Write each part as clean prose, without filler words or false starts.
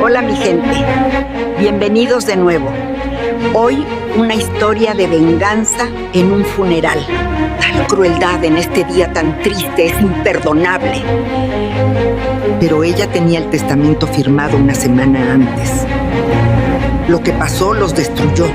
Hola mi gente, bienvenidos de nuevo. Hoy una historia de venganza en un funeral. Tal crueldad en este día tan triste es imperdonable. Pero ella tenía el testamento firmado una semana antes. Lo que pasó los destruyó.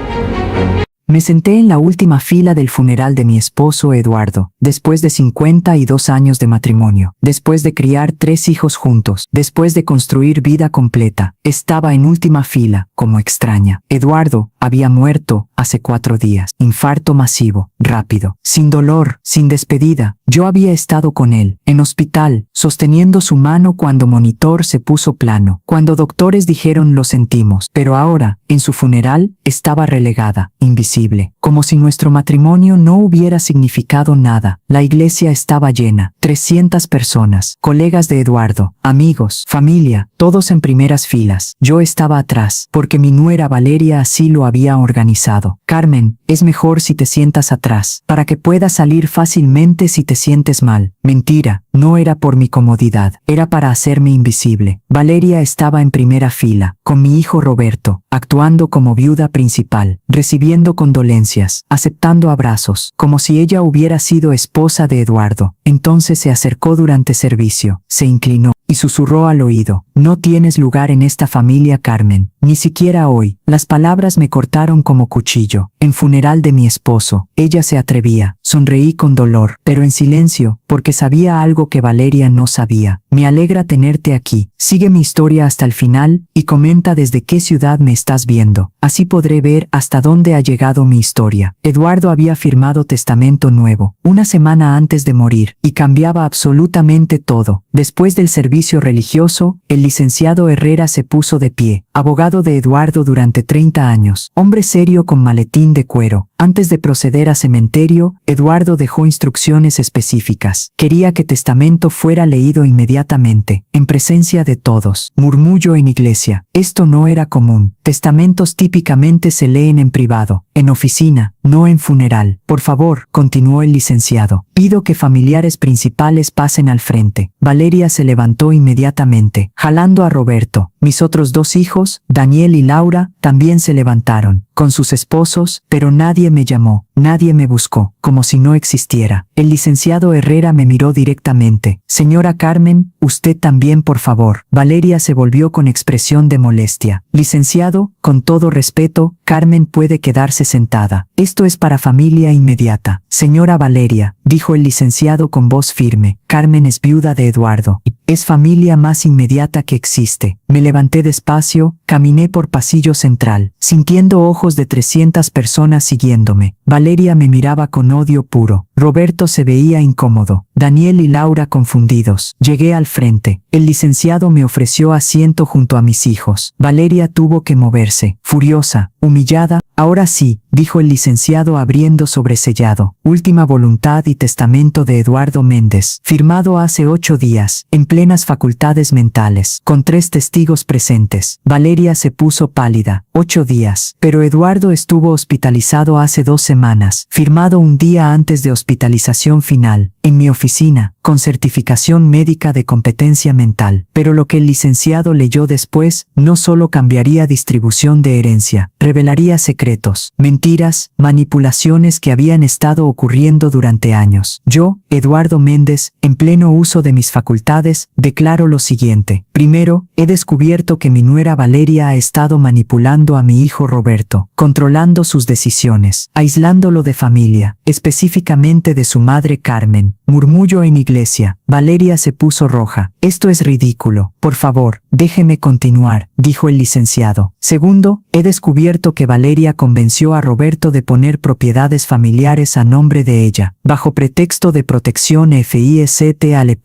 Me senté en la última fila del funeral de mi esposo Eduardo, después de 52 años de matrimonio, después de criar 3 hijos juntos, después de construir vida completa. Estaba en última fila, como extraña. Eduardo había muerto hace 4 días. Infarto masivo, rápido, sin dolor, sin despedida. Yo había estado con él, en hospital, sosteniendo su mano cuando monitor se puso plano, cuando doctores dijeron lo sentimos, pero ahora, en su funeral, estaba relegada, invisible, como si nuestro matrimonio no hubiera significado nada. La iglesia estaba llena, 300 personas, colegas de Eduardo, amigos, familia, todos en primeras filas. Yo estaba atrás, porque mi nuera Valeria así lo había organizado. Carmen, es mejor si te sientas atrás, para que puedas salir fácilmente si te sientes mal. Mentira, no era por mi comodidad, era para hacerme invisible. Valeria estaba en primera fila, con mi hijo Roberto, actuando como viuda principal, recibiendo condolencias, aceptando abrazos, como si ella hubiera sido esposa de Eduardo. Entonces se acercó durante servicio, se inclinó y susurró al oído: no tienes lugar en esta familia, Carmen, ni siquiera hoy. Las palabras me cortaron como cuchillo. En funeral de mi esposo, ella se atrevía. Sonreí con dolor, pero en silencio, porque sabía algo que Valeria no sabía. Me alegra tenerte aquí. Sigue mi historia hasta el final y comenta desde qué ciudad me estás viendo. Así podré ver hasta dónde ha llegado mi historia. Eduardo había firmado testamento nuevo, una semana antes de morir, y cambiaba absolutamente todo. Después del servicio religioso, el licenciado Herrera se puso de pie, abogado de Eduardo durante 30 años, hombre serio con maletín de cuero. Antes de proceder a cementerio, Eduardo dejó instrucciones específicas. Quería que testamento fuera leído inmediatamente, en presencia de todos. Murmullo en iglesia. Esto no era común. Testamentos típicamente se leen en privado, en oficina, no en funeral. Por favor, continuó el licenciado. Pido que familiares principales pasen al frente. Valeria se levantó inmediatamente, jalando a Roberto. Mis otros 2 hijos, Daniel y Laura, también se levantaron, con sus esposos, pero nadie me llamó, nadie me buscó, como si no existiera. El licenciado Herrera me miró directamente. Señora Carmen, usted también, por favor. Valeria se volvió con expresión de molestia. Licenciado, con todo respeto, Carmen puede quedarse sentada. Esto es para familia inmediata. Señora Valeria, dijo el licenciado con voz firme, Carmen es viuda de Eduardo. Es familia más inmediata que existe. Me levanté despacio, caminé por pasillo central, sintiendo ojos de 300 personas siguiéndome. Valeria me miraba con odio puro. Roberto se veía incómodo. Daniel y Laura confundidos. Llegué al frente. El licenciado me ofreció asiento junto a mis hijos. Valeria tuvo que moverse. Furiosa, humillada. Ahora sí, dijo el licenciado abriendo sobresellado. Última voluntad y testamento de Eduardo Méndez, firmado hace 8 días, en plenas facultades mentales, con 3 testigos presentes. Valeria se puso pálida. 8 días. Pero Eduardo estuvo hospitalizado hace 2 semanas, firmado un día antes de hospitalización final, en mi oficina, con certificación médica de competencia mental. Pero lo que el licenciado leyó después no solo cambiaría distribución de herencia, revelaría secretos, mentiras, manipulaciones que habían estado ocurriendo durante años. Yo, Eduardo Méndez, en pleno uso de mis facultades, declaro lo siguiente. Primero, he descubierto que mi nuera Valeria ha estado manipulando a mi hijo Roberto, controlando sus decisiones, aislándolo de familia, específicamente de su madre Carmen. Murmullo en iglesia. Valeria se puso roja. Esto es ridículo. Por favor, déjeme continuar, dijo el licenciado. Segundo, he descubierto que Valeria convenció a Roberto de poner propiedades familiares a nombre de ella, bajo pretexto de protección FISTALE.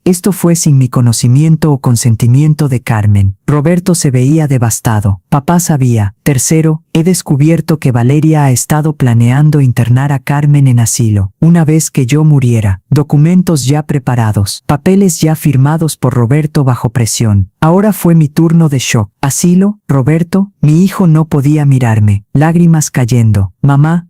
Esto fue sin mi conocimiento o consentimiento de Carmen. Roberto se veía devastado. Papá sabía. Tercero, he descubierto que Valeria ha estado planeando internar a Carmen en asilo, una vez que yo muriera. documentos ya preparados, papeles ya firmados por Roberto bajo presión. Ahora fue mi turno de shock. Asilo, Roberto, mi hijo no podía mirarme, lágrimas cayendo. Mamá,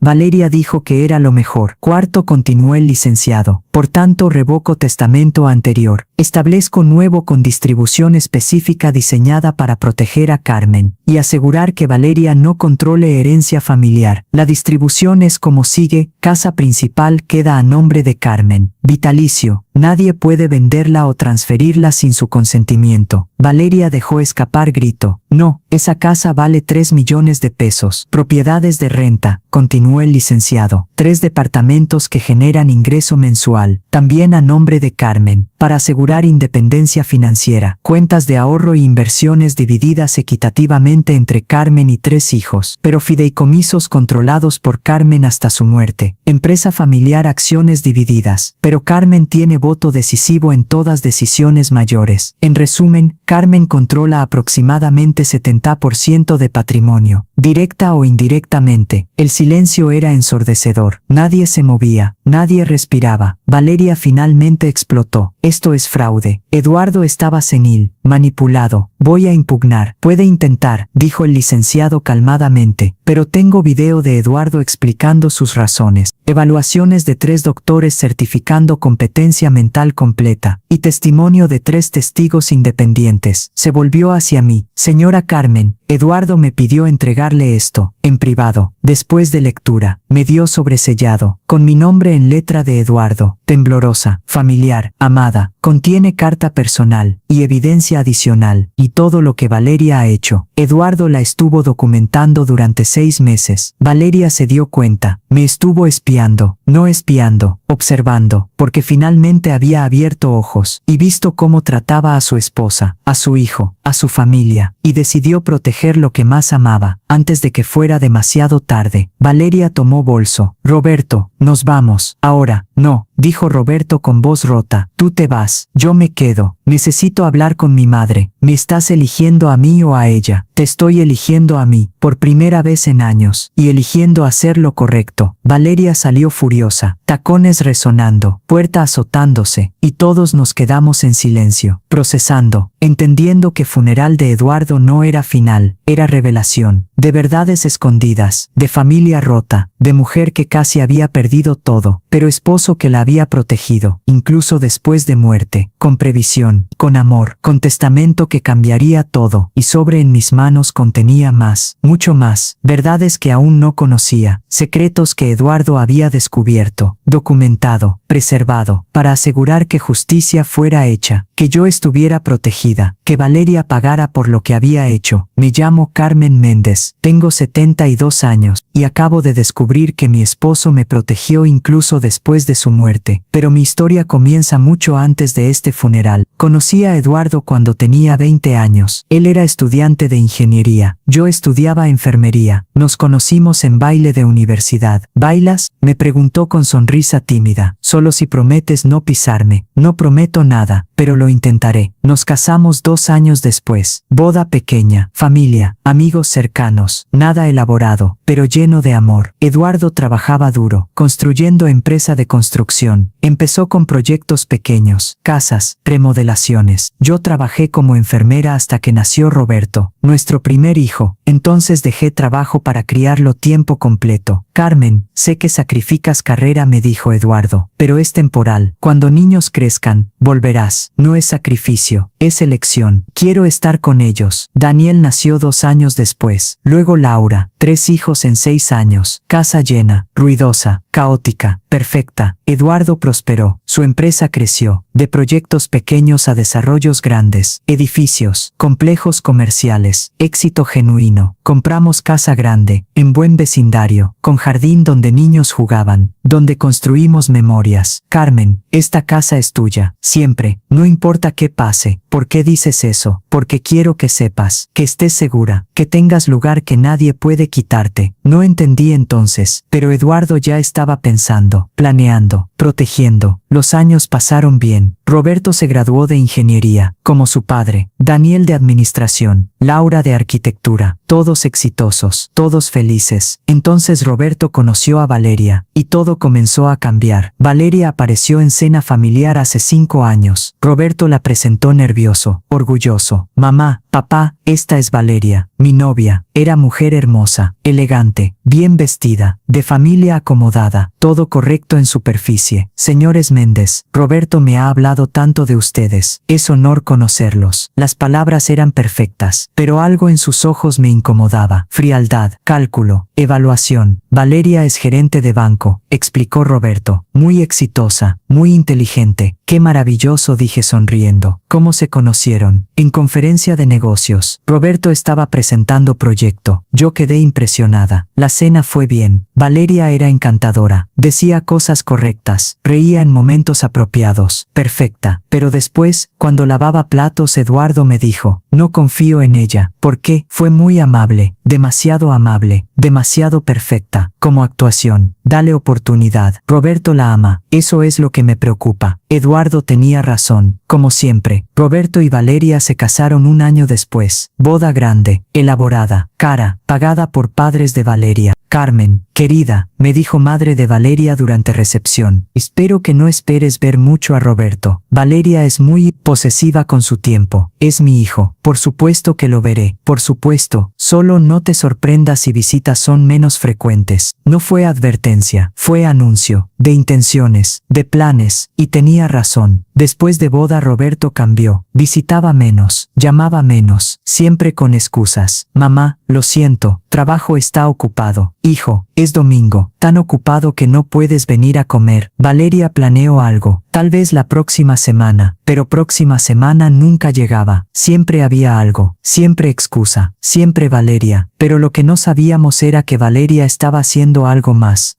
Valeria dijo que era lo mejor. Cuarto, continuó el licenciado. Por tanto, revoco testamento anterior. Establezco nuevo con distribución específica diseñada para proteger a Carmen y asegurar que Valeria no controle herencia familiar. La distribución es como sigue: casa principal queda a nombre de Carmen. Vitalicio. Nadie puede venderla o transferirla sin su consentimiento. Valeria dejó escapar grito. No, esa casa vale 3 millones de pesos. Propiedades de renta, continuó el licenciado. 3 departamentos que generan ingreso mensual, también a nombre de Carmen, para asegurar independencia financiera. Cuentas de ahorro e inversiones divididas equitativamente entre Carmen y 3 hijos, pero fideicomisos controlados por Carmen hasta su muerte. Empresa familiar, acciones divididas, pero Carmen tiene voto decisivo en todas decisiones mayores. En resumen, Carmen controla aproximadamente 70% de patrimonio, directa o indirectamente. El silencio era ensordecedor. Nadie se movía, nadie respiraba. Valeria finalmente explotó. Esto es fraude. Eduardo estaba senil, manipulado. Voy a impugnar. Puede intentar, dijo el licenciado calmadamente, pero tengo video de Eduardo explicando sus razones. Evaluaciones de 3 doctores certificando competencia mental completa y testimonio de 3 testigos independientes. Se volvió hacia mí. Señora Carmen, Eduardo me pidió entregarle esto, en privado. Después de lectura, me dio sobresellado, con mi nombre en letra de Eduardo, temblorosa, familiar, amada. Contiene carta personal y evidencia adicional, y todo lo que Valeria ha hecho. Eduardo la estuvo documentando durante 6 meses. Valeria se dio cuenta. Me estuvo espiando, no espiando, observando, porque finalmente había abierto ojos y visto cómo trataba a su esposa, a su hijo, a su familia, y decidió proteger lo que más amaba, antes de que fuera demasiado tarde. Valeria tomó bolso. Roberto, nos vamos. Ahora. No, dijo Roberto con voz rota. Tú te vas, yo me quedo. Necesito hablar con mi madre. ¿Me estás eligiendo a mí o a ella? Te estoy eligiendo a mí, por primera vez en años, y eligiendo hacer lo correcto. Valeria salió furiosa, tacones resonando, puerta azotándose, y todos nos quedamos en silencio, procesando, entendiendo que funeral de Eduardo no era final, era revelación, de verdades escondidas, de familia rota, de mujer que casi había perdido todo, pero esposo que la había protegido, incluso después de muerte, con previsión, con amor, con testamento que cambiaría todo, y sobre en mis manos contenía más, mucho más, verdades que aún no conocía, secretos que Eduardo había descubierto, documentado, preservado, para asegurar que justicia fuera hecha, que yo estuviera protegida, que Valeria pagara por lo que había hecho. Me llamo Carmen Méndez, tengo 72 años, y acabo de descubrir que mi esposo me protegió incluso después de su muerte. Pero mi historia comienza mucho antes de este funeral. Conocí a Eduardo cuando tenía 20 años. Él era estudiante de ingeniería. Yo estudiaba enfermería. Nos conocimos en baile de universidad. ¿Bailas?, me preguntó con sonrisa tímida. Solo si prometes no pisarme. No prometo nada, pero lo intentaré. Nos casamos 2 años después. Boda pequeña, familia, amigos cercanos, nada elaborado, pero lleno de amor. Eduardo trabajaba duro, construyendo empresa de construcción. Empezó con proyectos pequeños, casas, remodelaciones. Yo trabajé como enfermera hasta que nació Roberto, nuestro primer hijo. Entonces dejé trabajo para criarlo tiempo completo. Carmen, sé que sacrificas carrera, me dijo Eduardo, pero es temporal. Cuando niños crezcan, volverás. No es sacrificio, es elección. Quiero estar con ellos. Daniel nació 2 años después. Luego Laura, 3 hijos en 6 años. Casa llena, ruidosa, caótica, perfecta. Eduardo prosperó. Su empresa creció, de proyectos pequeños a desarrollos grandes, edificios, complejos comerciales, éxito genuino. Compramos casa grande, en buen vecindario, con jardín donde niños jugaban, donde construimos memorias. Carmen, esta casa es tuya, siempre, no importa qué pase. ¿Por qué dices eso? Porque quiero que sepas, que estés segura, que tengas lugar que nadie puede quitarte. No entendí entonces, pero Eduardo ya estaba pensando, planeando, protegiendo. Los años pasaron bien. Roberto se graduó de ingeniería, como su padre, Daniel de administración, Laura de arquitectura, todos exitosos, todos felices. Entonces Roberto conoció a Valeria, y todo comenzó a cambiar. Valeria apareció en cena familiar hace 5 años. Roberto la presentó nervioso, orgulloso. Mamá, papá, esta es Valeria, mi novia. Era mujer hermosa, elegante, bien vestida, de familia acomodada, todo correcto en superficie. Señores Méndez, Roberto me ha hablado tanto de ustedes. Es honor conocerlos. Las palabras eran perfectas, pero algo en sus ojos me incomodaba. Frialdad, cálculo, evaluación. Valeria es gerente de banco, explicó Roberto. Muy exitosa, muy inteligente. Qué maravilloso, dije sonriendo. ¿Cómo se conocieron? En conferencia de negocios. Roberto estaba presentando proyecto. Yo quedé impresionada. La cena fue bien. Valeria era encantadora. Decía cosas correctas. Reía en momentos apropiados. Perfecta. Pero después, cuando lavaba platos, Eduardo me dijo, no confío en ella. ¿Por qué? Fue muy amable. Demasiado amable. Demasiado perfecta. Como actuación. Dale oportunidad. Roberto la ama. Eso es lo que me preocupa. Eduardo tenía razón. Como siempre, Roberto y Valeria se casaron un año después. Boda grande, elaborada, cara, pagada por padres de Valeria. Carmen, querida, me dijo madre de Valeria durante recepción. Espero que no esperes ver mucho a Roberto. Valeria es muy posesiva con su tiempo. Es mi hijo. Por supuesto que lo veré. Por supuesto. Solo no te sorprendas si visitas son menos frecuentes. No fue advertencia, fue anuncio. De intenciones, de planes. Y tenía razón. Después de boda Roberto cambió. Visitaba menos. Llamaba menos. Siempre con excusas. Mamá, lo siento. Trabajo está ocupado. Hijo, es domingo, tan ocupado que no puedes venir a comer. Valeria planeó algo, tal vez la próxima semana, pero próxima semana nunca llegaba. Siempre había algo, siempre excusa, siempre Valeria. Pero lo que no sabíamos era que Valeria estaba haciendo algo más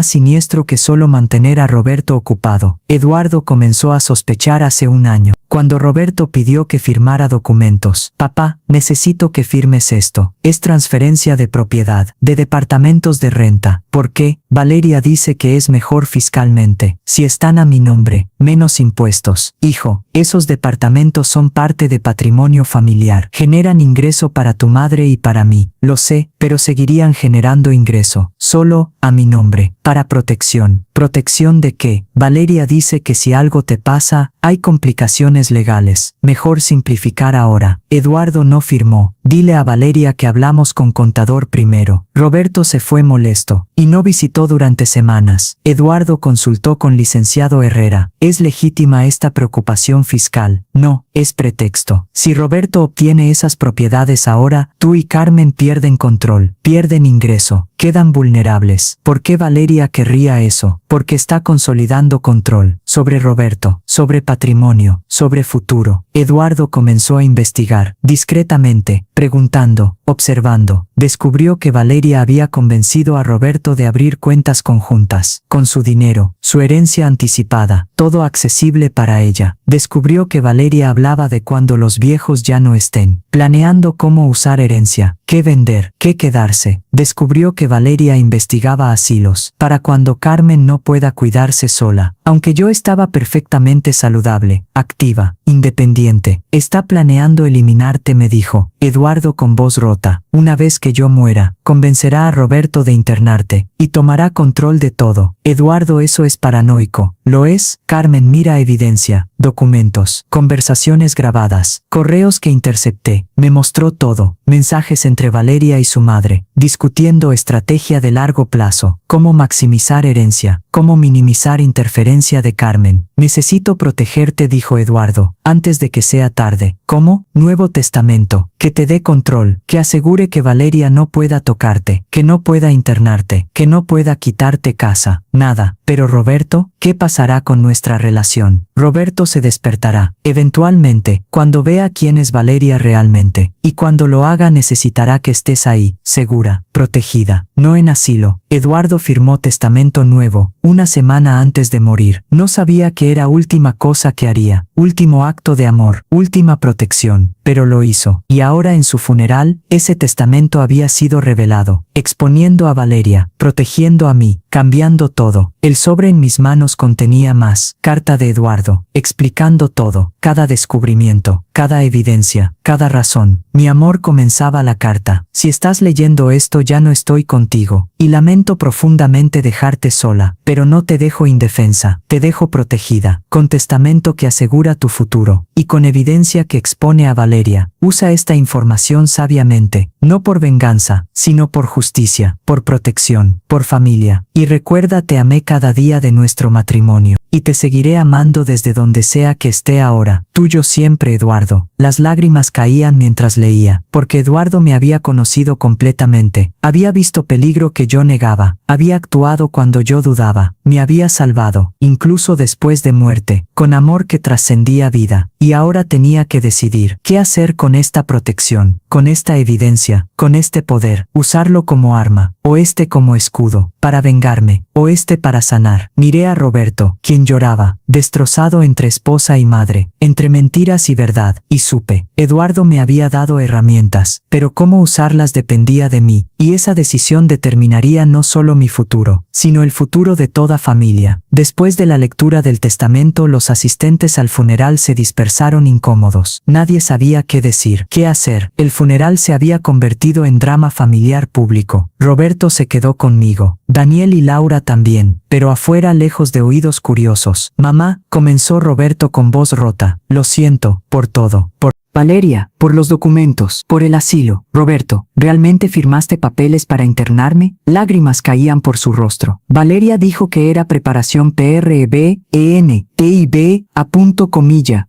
siniestro que solo mantener a Roberto ocupado. Eduardo comenzó a sospechar hace un año, cuando Roberto pidió que firmara documentos. Papá, necesito que firmes esto. Es transferencia de propiedad, de departamentos de renta. ¿Por qué? Valeria dice que es mejor fiscalmente. Si están a mi nombre, menos impuestos. Hijo, esos departamentos son parte de patrimonio familiar. Generan ingreso para tu madre y para mí. Lo sé, pero seguirían generando ingreso. Solo a mi nombre. Para protección. ¿Protección de qué? Valeria dice que si algo te pasa, hay complicaciones legales. Mejor simplificar ahora. Eduardo no firmó. Dile a Valeria que hablamos con contador primero. Roberto se fue molesto y no visitó durante semanas. Eduardo consultó con licenciado Herrera. ¿Es legítima esta preocupación fiscal? No, es pretexto. Si Roberto obtiene esas propiedades ahora, tú y Carmen pierden control, pierden ingreso, quedan vulnerables. ¿Por qué Valeria querría eso? Porque está consolidando control sobre Roberto, sobre patrimonio, sobre futuro. Eduardo comenzó a investigar, discretamente, preguntando, observando. Descubrió que Valeria había convencido a Roberto de abrir cuentas conjuntas, con su dinero, su herencia anticipada, todo accesible para ella. Descubrió que Valeria hablaba de cuando los viejos ya no estén, planeando cómo usar herencia, qué vender, qué quedarse. Descubrió que Valeria investigaba asilos, para cuando Carmen no pueda cuidarse sola. Aunque yo estaba perfectamente saludable, activa, independiente. Está planeando eliminarte, me dijo. Eduardo con voz rota. Una vez que yo muera, convencerá a Roberto de internarte, y tomará control de todo. Eduardo, eso es paranoico. ¿Lo es? Carmen, mira evidencia, documentos, conversaciones grabadas, correos que intercepté. Me mostró todo, mensajes entre Valeria y su madre, discutiendo estrategia de largo plazo, cómo maximizar herencia, cómo minimizar interferencia de Carmen. Necesito protegerte, dijo Eduardo, antes de que sea tarde. ¿Cómo? Nuevo testamento, que te dé control, que asegure que Valeria no pueda tocarte, que no pueda internarte, que no pueda quitarte casa, nada. Pero Roberto, ¿qué pasará con nuestra relación? Roberto se despertará, eventualmente, cuando vea quién es Valeria realmente. y cuando lo haga necesitará que estés ahí, segura, protegida, no en asilo. Eduardo firmó testamento nuevo, una semana antes de morir. No sabía que era última cosa que haría, último acto de amor, última protección, pero lo hizo. Y ahora en su funeral, ese testamento había sido revelado, exponiendo a Valeria, protegiendo a mí, cambiando todo. El sobre en mis manos contenía más, carta de Eduardo, explicando todo, cada descubrimiento, cada evidencia, cada razón. Mi amor, comenzaba la carta. Si estás leyendo esto, ya no estoy contigo, y lamento profundamente dejarte sola, pero no te dejo indefensa, te dejo protegida, con testamento que asegura tu futuro, y con evidencia que expone a Valeria. Usa esta información sabiamente, no por venganza, sino por justicia, por protección, por familia, y recuerda, te amé cada día de nuestro matrimonio, y te seguiré amando desde donde sea que esté ahora. Tuyo siempre, Eduardo. Las lágrimas caían mientras leía, porque Eduardo me había conocido completamente, había visto peligro que yo negaba, había actuado cuando yo dudaba, me había salvado, incluso después de muerte, con amor que trascendía vida, y ahora tenía que decidir qué hacer con esta protección, con esta evidencia, con este poder, usarlo como arma, o este como escudo, para vengarme, o este para sanar. Miré a Roberto, quien lloraba, destrozado entre esposa y madre, entre mentiras y verdad, y supe, Eduardo me había dado herramientas, pero cómo usarlas dependía de mí, y esa decisión determinaría no solo mi futuro, sino el futuro de toda familia. Después de la lectura del testamento, los asistentes al funeral se dispersaron incómodos. Nadie sabía qué decir, qué hacer. El funeral se había convertido en drama familiar público. Roberto se quedó conmigo, Daniel y Laura también, pero afuera, lejos de oídos curiosos. Mamá, comenzó Roberto con voz rota, lo siento, por todo, por Valeria, por los documentos, por el asilo. Roberto, ¿realmente firmaste papeles para internarme? Lágrimas caían por su rostro. Valeria dijo que era preparación PREB, TIB,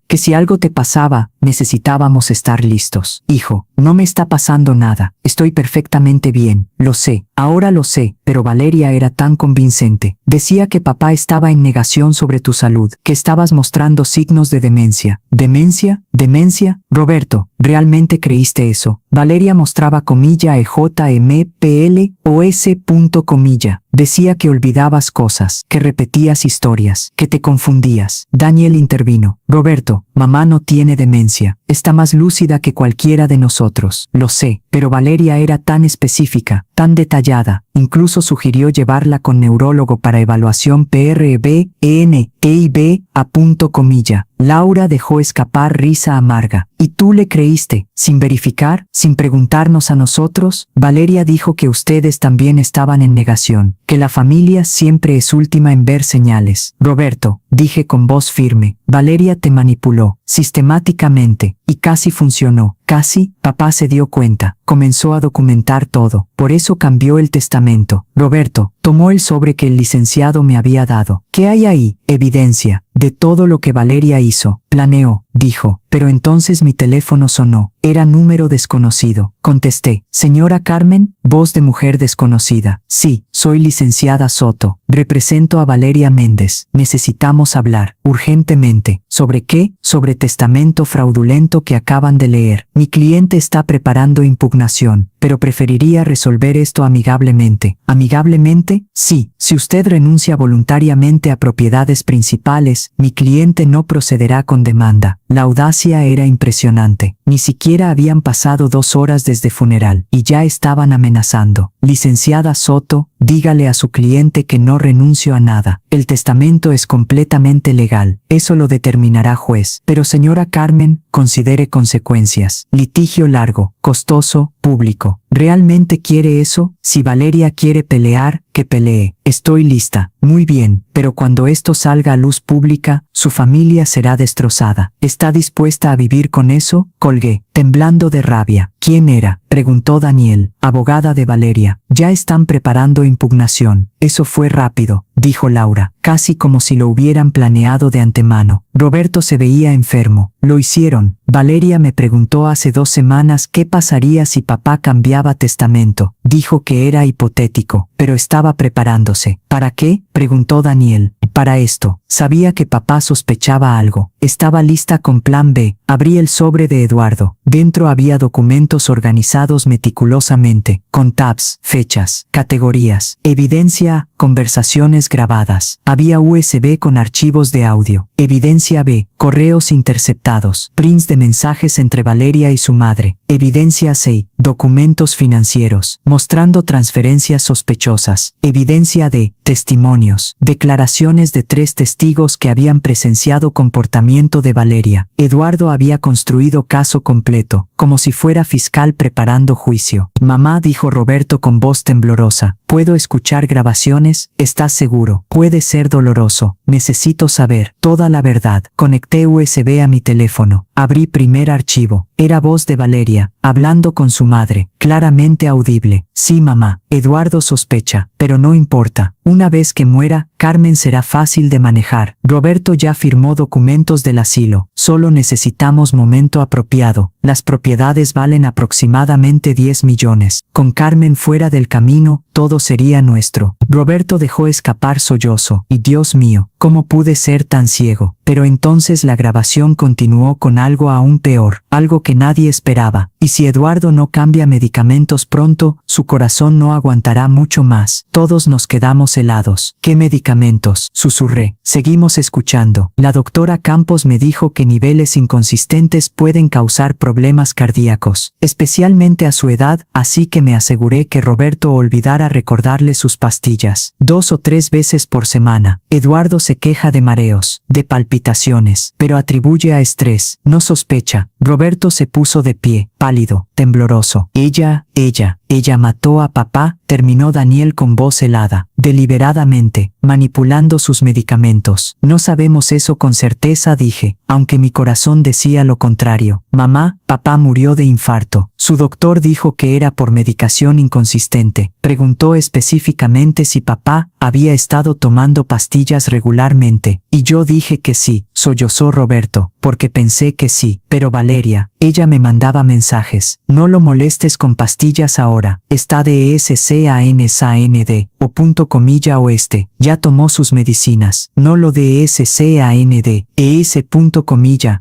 que si algo te pasaba, necesitábamos estar listos. Hijo, no me está pasando nada, estoy perfectamente bien, lo sé, ahora lo sé, pero Valeria era tan convincente. Decía que papá estaba en negación sobre tu salud, que estabas mostrando signos de demencia. ¿Demencia? ¿Demencia? Roberto, ¿realmente creíste eso? Valeria mostraba EMPL. Decía que olvidabas cosas, que repetías historias, que te confundías. Daniel intervino. Roberto, mamá no tiene demencia, está más lúcida que cualquiera de nosotros. Lo sé, pero Valeria era tan específica, tan detallada, incluso sugirió llevarla con neurólogo para evaluación PREB, TIB, Laura dejó escapar risa amarga. ¿Y tú le creíste, sin verificar, sin preguntarnos a nosotros? Valeria dijo que ustedes también estaban en negación, que la familia siempre es última en ver señales. Roberto, dije con voz firme, Valeria te manipuló, sistemáticamente, y casi funcionó. Casi, papá se dio cuenta, comenzó a documentar todo, por eso cambió el testamento. Roberto, tomó el sobre que el licenciado me había dado. ¿Qué hay ahí? Evidencia, de todo lo que Valeria hizo. Planeó, dijo, pero entonces mi teléfono sonó. Era número desconocido. Contesté, señora Carmen, voz de mujer desconocida. Sí, soy licenciada Soto. Represento a Valeria Méndez. Necesitamos hablar, urgentemente. ¿Sobre qué? Sobre testamento fraudulento que acaban de leer. Mi cliente está preparando impugnación, pero preferiría resolver esto amigablemente. ¿Amigablemente? Sí, si usted renuncia voluntariamente a propiedades principales, mi cliente no procederá con demanda. La audacia era impresionante. Ni siquiera habían pasado 2 horas desde funeral, y ya estaban amenazando. Licenciada Soto, dígale a su cliente que no renuncio a nada. El testamento es completamente legal. Eso lo determinará juez. Pero señora Carmen, considere consecuencias. Litigio largo, costoso, público. ¿Realmente quiere eso? Si Valeria quiere pelear, que pelee. Estoy lista. Muy bien, pero cuando esto salga a luz pública, su familia será destrozada. ¿Está dispuesta a vivir con eso? Colgué, temblando de rabia. ¿Quién era? Preguntó Daniel, abogada de Valeria. Ya están preparando impugnación. Eso fue rápido, dijo Laura, casi como si lo hubieran planeado de antemano. Roberto se veía enfermo. Lo hicieron. Valeria me preguntó hace 2 semanas qué pasaría si papá cambiaba testamento. Dijo que era hipotético, pero estaba preparándose. ¿Para qué? Preguntó Daniel. para esto. Sabía que papá sospechaba algo. Estaba lista con plan B. Abrí el sobre de Eduardo. Dentro había documentos organizados meticulosamente, con tabs, fechas, categorías, evidencia, conversaciones grabadas. Había USB con archivos de audio. Evidencia B, correos interceptados, prints de mensajes entre Valeria y su madre. Evidencia C, documentos financieros, mostrando transferencias sospechosas. Evidencia D, testimonios, declaraciones de 3 testigos que habían presenciado comportamiento de Valeria. Eduardo había construido caso completo, como si fuera fiscal preparando juicio. Mamá, dijo Roberto con voz temblorosa, ¿puedo escuchar grabaciones? ¿Estás seguro? Puede ser doloroso. Necesito saber toda la verdad. Conecté USB a mi teléfono. Abrí primer archivo. Era voz de Valeria, hablando con su madre, claramente audible. Sí, mamá, Eduardo sospecha, pero no importa. Una vez que muera, Carmen será fácil de manejar. Roberto ya firmó documentos del asilo. Solo necesitamos momento apropiado. Las propiedades valen aproximadamente 10 millones. Con Carmen fuera del camino, todo sería nuestro. Roberto dejó escapar sollozo. Y Dios mío, ¿cómo pude ser tan ciego? Pero entonces la grabación continuó con algo aún peor, algo que nadie esperaba. Y si Eduardo no cambia medicamentos pronto, su corazón no aguantará mucho más. Todos nos quedamos helados. ¿Qué medicamentos? Susurré. Seguimos escuchando. La doctora Campos me dijo que niveles inconsistentes pueden causar problemas cardíacos, especialmente a su edad, así que me aseguré que Roberto olvidara recordarle sus pastillas. 2 o 3 veces por semana. Eduardo se queja de mareos, de palpitaciones, pero atribuye a estrés. No sospecha. Roberto se puso de pie, pálido, tembloroso. Ella mató a papá, terminó Daniel con voz helada, deliberadamente, manipulando sus medicamentos. No sabemos eso con certeza, dije, aunque mi corazón decía lo contrario. Mamá, papá murió de infarto. Su doctor dijo que era por medicación inconsistente. Preguntó específicamente si papá había estado tomando pastillas regularmente, y yo dije que sí, sollozó Roberto, porque pensé que sí. Pero Valeria, ella me mandaba mensajes. No lo molestes con pastillas ahora. Está de ESCANSAND, o ya tomó sus medicinas. No lo de ESCAND,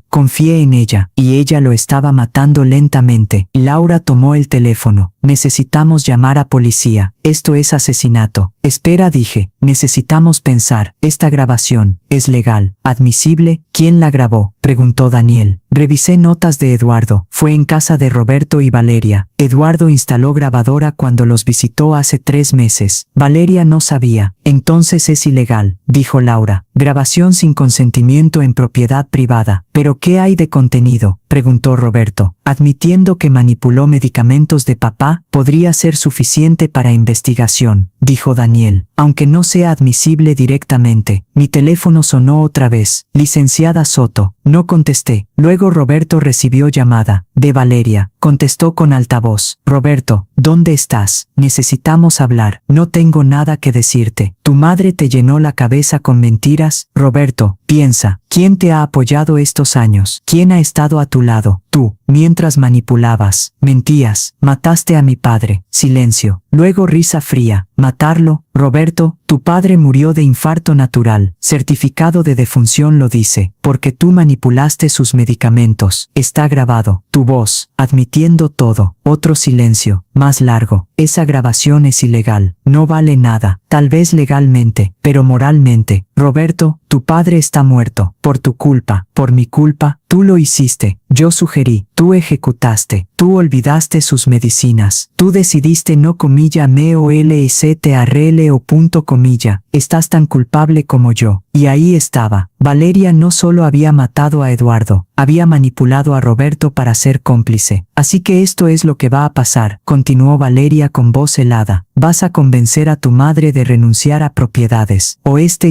confié en ella, y ella lo estaba matando lentamente. Laura tomó el teléfono. Necesitamos llamar a policía. Esto es asesinato. Espera, dije. Necesitamos pensar. Esta grabación es legal, admisible. ¿Quién la grabó? Preguntó Daniel. Revisé notas de Eduardo. Fue en casa de Roberto y Valeria. Eduardo instaló grabadora cuando los visitó hace 3 meses. Valeria no sabía. Entonces es ilegal, dijo Laura. Grabación sin consentimiento en propiedad privada. ¿Pero qué hay de contenido?, preguntó Roberto. Admitiendo que manipuló medicamentos de papá, podría ser suficiente para investigación, dijo Daniel. Aunque no sea admisible directamente. Mi teléfono sonó otra vez. Licenciada Soto. No contesté. Luego Roberto recibió llamada. De Valeria. Contestó con altavoz. Roberto, ¿dónde estás? Necesitamos hablar. No tengo nada que decirte. ¿Tu madre te llenó la cabeza con mentiras? Roberto, piensa. ¿Quién te ha apoyado estos años? ¿Quién ha estado a tu lado? Tú, mientras manipulabas, mentías, mataste a mi padre. Silencio. Luego risa fría. ¿Matarlo? Roberto, tu padre murió de infarto natural. Certificado de defunción lo dice, porque tú manipulaste sus medicamentos. Está grabado. Tu voz, admitiendo todo. Otro silencio, más largo. Esa grabación es ilegal. No vale nada. Tal vez legalmente, pero moralmente. Roberto, tu padre está muerto. Por tu culpa, por mi culpa. Tú lo hiciste. Yo sugerí. Tú ejecutaste. Tú olvidaste sus medicinas. Tú decidiste no me o punto comilla. Estás tan culpable como yo. Y ahí estaba. Valeria no solo había matado a Eduardo, había manipulado a Roberto para ser cómplice. Así que esto es lo que va a pasar, continuó Valeria con voz helada. Vas a convencer a tu madre de renunciar a propiedades.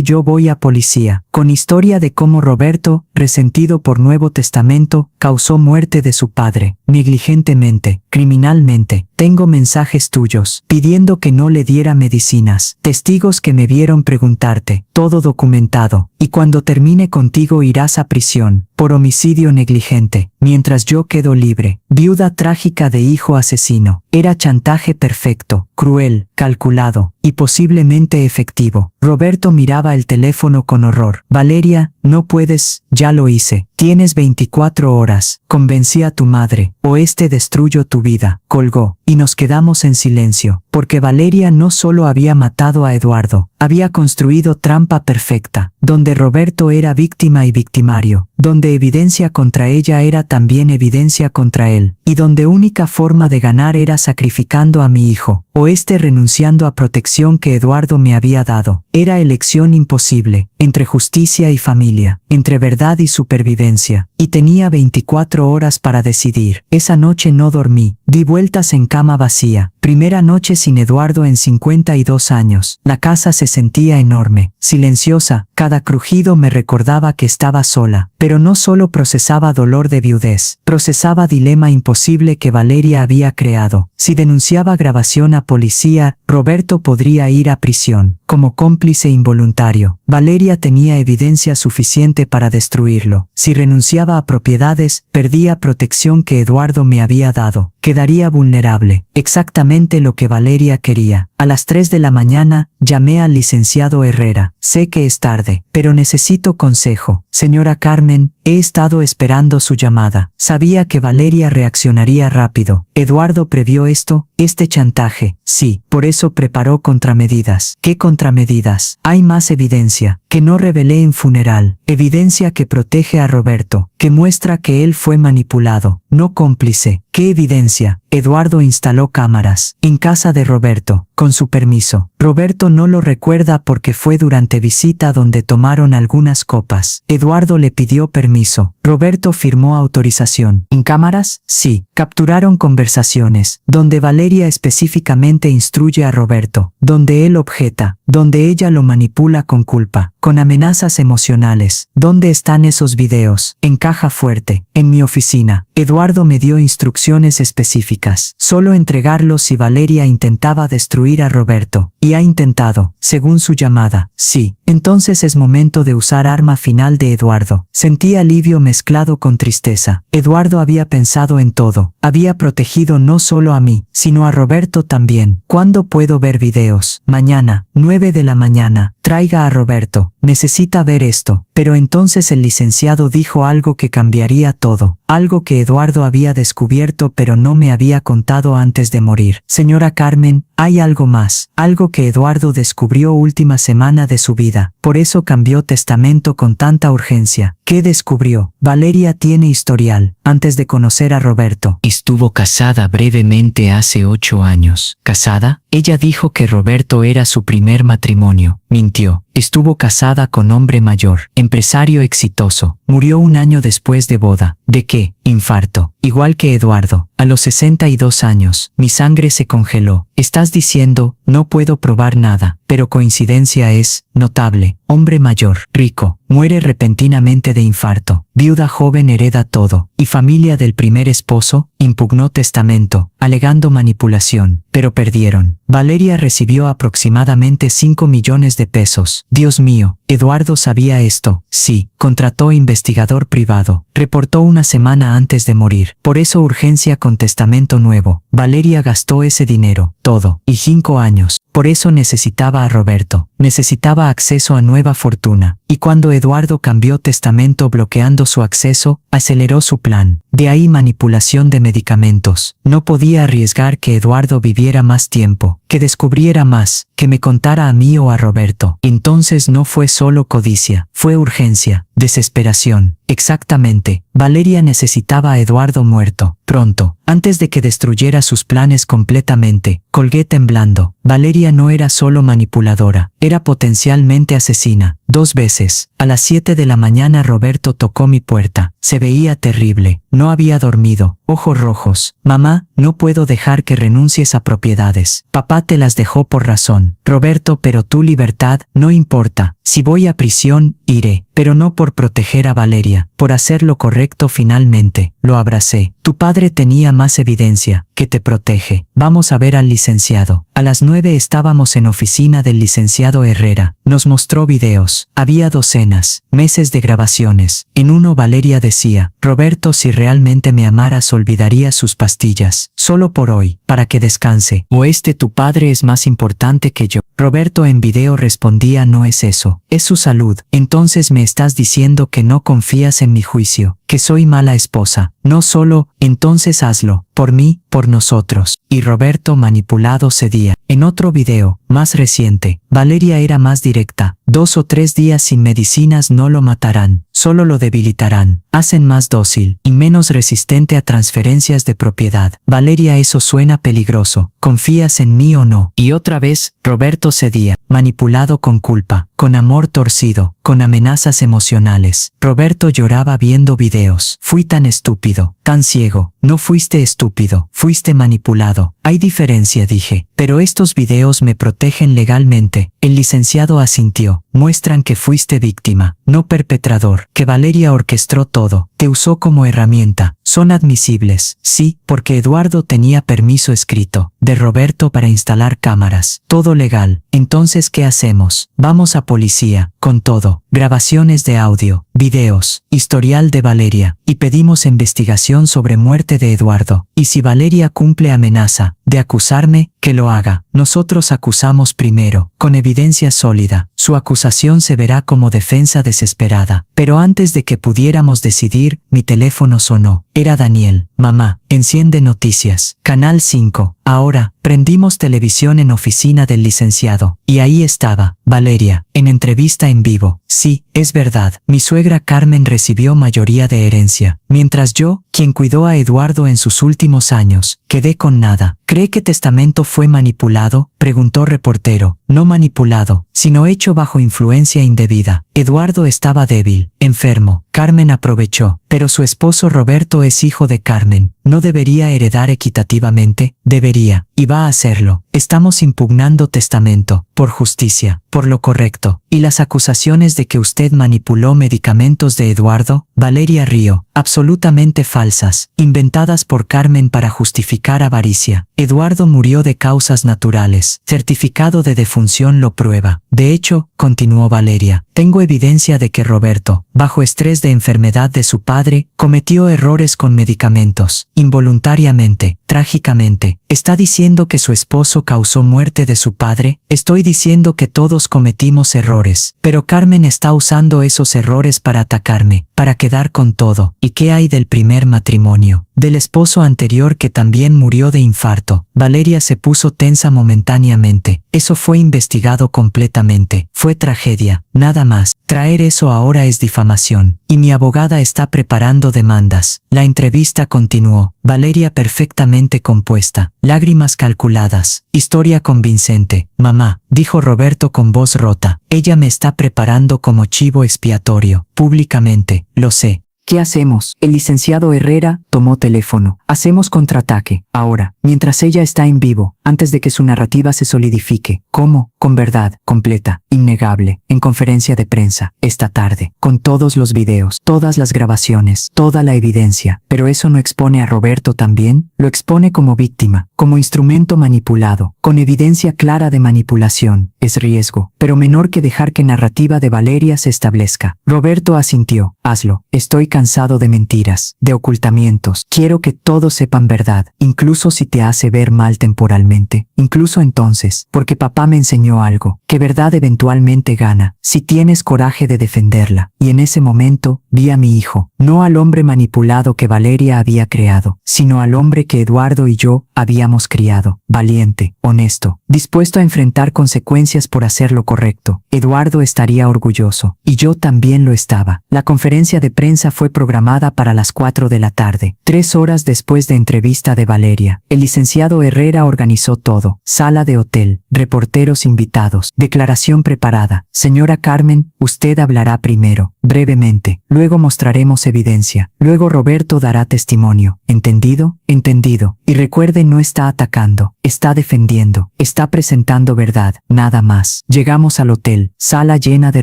Yo voy a policía. Con historia de cómo Roberto, resentido por Nuevo Testamento, causó muerte de su padre, negligentemente, criminalmente. Tengo mensajes tuyos, pidiendo que no le diera medicinas. Testigos que me vieron preguntarte. Todo documentado. Y cuando termine contigo irás a prisión. por homicidio negligente, mientras yo quedo libre. Viuda trágica de hijo asesino. Era chantaje perfecto, cruel, calculado y posiblemente efectivo. Roberto miraba el teléfono con horror. Valeria, no puedes, ya lo hice. Tienes 24 horas. Convencí a tu madre, o destruyo tu vida. Colgó, y nos quedamos en silencio, porque Valeria no solo había matado a Eduardo, había construido trampa perfecta, donde Roberto era víctima y victimario, donde evidencia contra ella era también evidencia contra él, y donde única forma de ganar era sacrificando a mi hijo, o renunciando a protección que Eduardo me había dado. Era elección imposible, entre justicia y familia, entre verdad y supervivencia, y tenía 24 horas para decidir. Esa noche no dormí, di vueltas en cama vacía. Primera noche sin Eduardo en 52 años. La casa se sentía enorme, silenciosa, cada crujido me recordaba que estaba sola, pero no solo procesaba dolor de viudez, procesaba dilema imposible que Valeria había creado. Si denunciaba grabación a policía, Roberto podría ir a prisión, como cómplice involuntario. Valeria tenía evidencia suficiente para destruirlo. Si renunciaba a propiedades, perdía protección que Eduardo me había dado. Quedaría vulnerable. Exactamente lo que Valeria quería. A las 3 de la mañana, llamé al licenciado Herrera. Sé que es tarde, pero necesito consejo. Señora Carmen, he estado esperando su llamada. Sabía que Valeria reaccionaría rápido. ¿Eduardo previó esto? Este chantaje. Sí, por eso preparó contramedidas. ¿Qué contramedidas? Hay más evidencia, que no revelé en funeral. Evidencia que protege a Roberto, que muestra que él fue manipulado, no cómplice. ¿Qué evidencia? Eduardo instaló cámaras en casa de Roberto, con su permiso. Roberto no lo recuerda porque fue durante visita donde tomaron algunas copas. Eduardo le pidió permiso. Roberto firmó autorización. ¿En cámaras? Sí. Capturaron conversaciones, donde Valeria específicamente instruye a Roberto, donde él objeta, donde ella lo manipula con culpa, con amenazas emocionales. ¿Dónde están esos videos? En caja fuerte, en mi oficina. Eduardo me dio instrucciones específicas. Solo entregarlos si Valeria intentaba destruir a Roberto. Y ha intentado, según su llamada. Sí. Entonces es momento de usar arma final de Eduardo. Sentí alivio mezclado con tristeza. Eduardo había pensado en todo. Había protegido no solo a mí, sino a Roberto también. ¿Cuándo puedo ver videos? Mañana, 9 de la mañana. Traiga a Roberto. Necesita ver esto. Pero entonces el licenciado dijo algo que cambiaría todo. Algo que Eduardo había descubierto pero no me había contado antes de morir. Señora Carmen, hay algo más. Algo que Eduardo descubrió última semana de su vida. Por eso cambió testamento con tanta urgencia. ¿Qué descubrió? Valeria tiene historial. Antes de conocer a Roberto, estuvo casada brevemente hace 8 años. ¿Casada? Ella dijo que Roberto era su primer matrimonio. Mintió. Estuvo casada con hombre mayor, empresario exitoso. Murió un año después de boda. ¿De qué? Infarto. Igual que Eduardo. A los 62 años, mi sangre se congeló. Estás diciendo, no puedo probar nada, pero coincidencia es notable. Hombre mayor, rico, muere repentinamente de infarto. Viuda joven hereda todo. Y familia del primer esposo impugnó testamento, alegando manipulación, pero perdieron. Valeria recibió aproximadamente 5 millones de pesos. Dios mío, Eduardo sabía esto. Sí, contrató investigador privado. Reportó una semana antes de morir. Por eso urgencia con testamento nuevo. Valeria gastó ese dinero, todo, y 5 años. Por eso necesitaba a Roberto. Necesitaba acceso a nueva fortuna. Y cuando Eduardo cambió testamento bloqueando su acceso, aceleró su plan. De ahí manipulación de medicamentos. No podía arriesgar que Eduardo viviera más tiempo, que descubriera más, que me contara a mí o a Roberto. Entonces no fue solo codicia, fue urgencia, desesperación. Exactamente, Valeria necesitaba a Eduardo muerto, pronto, antes de que destruyera sus planes completamente. Colgué temblando. Valeria no era solo manipuladora, era potencialmente asesina. 2 veces. A las 7 de la mañana Roberto tocó mi puerta. Se veía terrible. No había dormido. Ojos rojos. Mamá, no puedo dejar que renuncies a propiedades. Papá te las dejó por razón. Roberto, pero tu libertad no importa. Si voy a prisión, iré. Pero no por proteger a Valeria. por hacer lo correcto finalmente. Lo abracé. Tu padre tenía más evidencia, que te protege. Vamos a ver al licenciado. A las 9 estábamos en oficina del licenciado Herrera. Nos mostró videos. Había docenas, meses de grabaciones. En uno Valeria decía, Roberto, si realmente me amaras olvidaría sus pastillas. Solo por hoy, para que descanse. O tu padre es más importante que yo. Roberto en video respondía, no es eso, es su salud. Entonces me estás diciendo que no confías en mi juicio, que soy mala esposa. No solo, entonces hazlo, por mí, por nosotros. Y Roberto manipulado cedía. En otro video, más reciente, Valeria era más directa. 2 o 3 días sin medicinas no lo matarán, solo lo debilitarán, hacen más dócil y menos resistente a transferencias de propiedad. Valeria, eso suena peligroso. ¿Confías en mí o no? Y otra vez, Roberto cedía, manipulado con culpa, con amor torcido, con amenazas emocionales. Roberto lloraba viendo videos. Fui tan estúpido, tan ciego. No fuiste estúpido, fuiste manipulado. Hay diferencia, dije. Pero estos videos me protegen legalmente. El licenciado asintió. Muestran que fuiste víctima, no perpetrador, que Valeria orquestó todo, te usó como herramienta. Son admisibles, sí, porque Eduardo tenía permiso escrito de Roberto para instalar cámaras. Todo legal. Entonces, ¿qué hacemos? Vamos a policía, con todo. Grabaciones de audio, videos, historial de Valeria, y pedimos investigación sobre muerte de Eduardo. Y si Valeria cumple amenaza de acusarme, que lo haga. Nosotros acusamos primero, con evidencia sólida. Su acusación se verá como defensa desesperada. Pero antes de que pudiéramos decidir, mi teléfono sonó. Era Daniel. Mamá, enciende noticias. Canal 5. Ahora, prendimos televisión en oficina del licenciado. Y ahí estaba, Valeria, en entrevista en vivo. Sí, es verdad. Mi suegra Carmen recibió mayoría de herencia. Mientras yo, quien cuidó a Eduardo en sus últimos años, quedé con nada. ¿Cree que testamento fue manipulado? Preguntó reportero. No manipulado, sino hecho bajo influencia indebida. Eduardo estaba débil, enfermo. Carmen aprovechó, pero su esposo Roberto es hijo de Carmen. ¿No debería heredar equitativamente? Debería, y va a hacerlo. Estamos impugnando testamento, por justicia, por lo correcto. ¿Y las acusaciones de que usted manipuló medicamentos de Eduardo? Valeria rió. Absolutamente falsas, inventadas por Carmen para justificar avaricia. Eduardo murió de causas naturales. Certificado de defunción lo prueba. De hecho, continuó Valeria, tengo evidencia de que Roberto, bajo estrés de enfermedad de su padre, cometió errores con medicamentos, involuntariamente, trágicamente. ¿Está diciendo que su esposo causó muerte de su padre? Estoy diciendo que todos cometimos errores, pero Carmen está usando esos errores para atacarme, para quedar con todo. ¿Y qué hay del primer matrimonio? Del esposo anterior que también murió de infarto. Valeria se puso tensa momentáneamente. Eso fue investigado completamente. Fue tragedia, nada más. Traer eso ahora es difamación. Y mi abogada está preparando demandas. La entrevista continuó. Valeria perfectamente compuesta. Lágrimas calculadas. Historia convincente. Mamá, dijo Roberto con voz rota. Ella me está preparando como chivo expiatorio. Públicamente. Lo sé. ¿Qué hacemos? El licenciado Herrera tomó teléfono. Hacemos contraataque. Ahora, mientras ella está en vivo, antes de que su narrativa se solidifique. ¿Cómo? Con verdad, completa, innegable, en conferencia de prensa, esta tarde, con todos los videos, todas las grabaciones, toda la evidencia. Pero eso no expone a Roberto también, lo expone como víctima, como instrumento manipulado, con evidencia clara de manipulación. Es riesgo, pero menor que dejar que narrativa de Valeria se establezca. Roberto asintió. Hazlo. Estoy cansado de mentiras, de ocultamientos. Quiero que todos sepan verdad, incluso si te hace ver mal temporalmente. Incluso entonces, porque papá me enseñó algo, que verdad eventualmente gana, si tienes coraje de defenderla. Y en ese momento, vi a mi hijo, no al hombre manipulado que Valeria había creado, sino al hombre que Eduardo y yo habíamos criado, valiente, honesto, dispuesto a enfrentar consecuencias por hacer lo correcto. Eduardo estaría orgulloso, y yo también lo estaba. La conferencia de prensa fue programada para las 4 de la tarde, 3 horas después de entrevista de Valeria. El licenciado Herrera organizó todo, sala de hotel, Reporteros invitados. Declaración preparada. Señora Carmen, usted hablará primero, brevemente. Luego mostraremos evidencia. Luego Roberto dará testimonio. ¿Entendido? Entendido. Y recuerde, no está atacando, está defendiendo, está presentando verdad, nada más. Llegamos al hotel, sala llena de